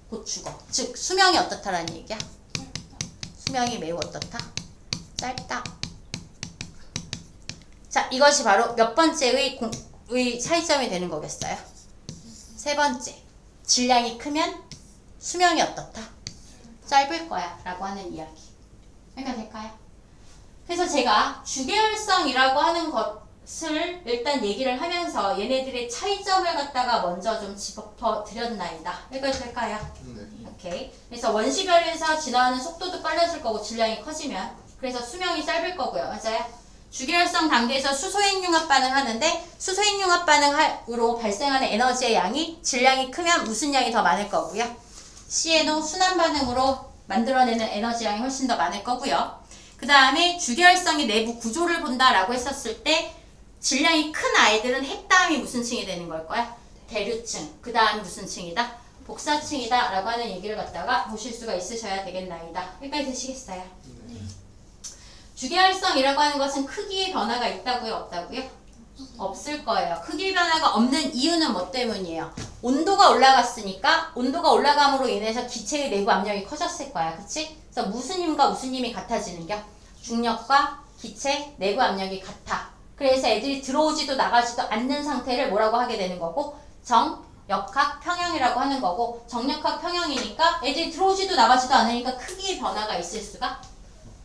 곧 죽어. 즉 수명이 어떻다라는 얘기야? 수명이 매우 어떻다? 짧다. 자, 이것이 바로 몇 번째의 차이점이 되는 거겠어요? 세 번째. 질량이 크면 수명이 어떻다? 짧을 거야 라고 하는 이야기. 해결 될까요? 그래서 제가 주계열성이라고 하는 것을 일단 얘기를 하면서 얘네들의 차이점을 갖다가 먼저 좀 짚어 드렸나이다. 여기까지 될까요? 네. 오케이. 그래서 원시별에서 진화하는 속도도 빨라질 거고 질량이 커지면 그래서 수명이 짧을 거고요. 맞아요? 주계열성 단계에서 수소핵융합 반응을 하는데 수소핵융합 반응으로 발생하는 에너지의 양이 질량이 크면 무슨 양이 더 많을 거고요. CNO 순환 반응으로 만들어내는 에너지 양이 훨씬 더 많을 거고요. 그 다음에 주계열성의 내부 구조를 본다라고 했었을 때 질량이 큰 아이들은 핵 다음이 무슨 층이 되는 걸 거야? 대류층. 그 다음이 무슨 층이다? 복사층이다 라고 하는 얘기를 갖다가 보실 수가 있으셔야 되겠나이다. 여기까지 되시겠어요? 네. 주계열성이라고 하는 것은 크기의 변화가 있다고요? 없다고요? 없을 거예요. 크기 변화가 없는 이유는 뭐 때문이에요? 온도가 올라갔으니까 온도가 올라감으로 인해서 기체의 내부 압력이 커졌을 거야. 그치? 그래서 무슨 힘과 무슨 힘이 같아지는겨? 중력과 기체 내부 압력이 같아. 그래서 애들이 들어오지도 나가지도 않는 상태를 뭐라고 하게 되는 거고 정역학 평형이라고 하는 거고 정역학 평형이니까 애들이 들어오지도 나가지도 않으니까 크기의 변화가 있을 수가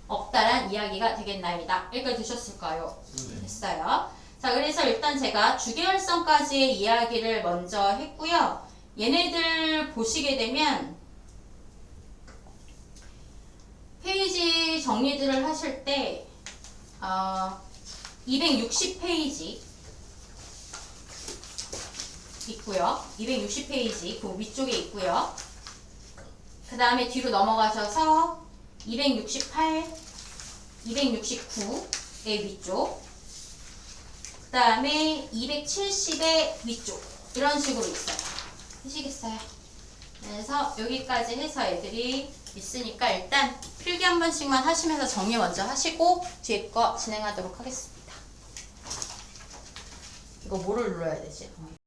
없다란 이야기가 되겠나이다. 여기까지 되셨을까요? 네. 됐어요. 자, 그래서 일단 제가 주계열성까지의 이야기를 먼저 했고요. 얘네들 보시게 되면 페이지 정리들을 하실 때 260페이지 있고요. 260페이지 그 위쪽에 있고요. 그 다음에 뒤로 넘어가셔서 268, 269의 위쪽, 그 다음에 270의 위쪽 이런 식으로 있어요. 하시겠어요? 그래서 여기까지 해서 애들이 있으니까 일단 필기 한 번씩만 하시면서 정리 먼저 하시고 뒤에 거 진행하도록 하겠습니다. 이거 뭐를 눌러야 되지?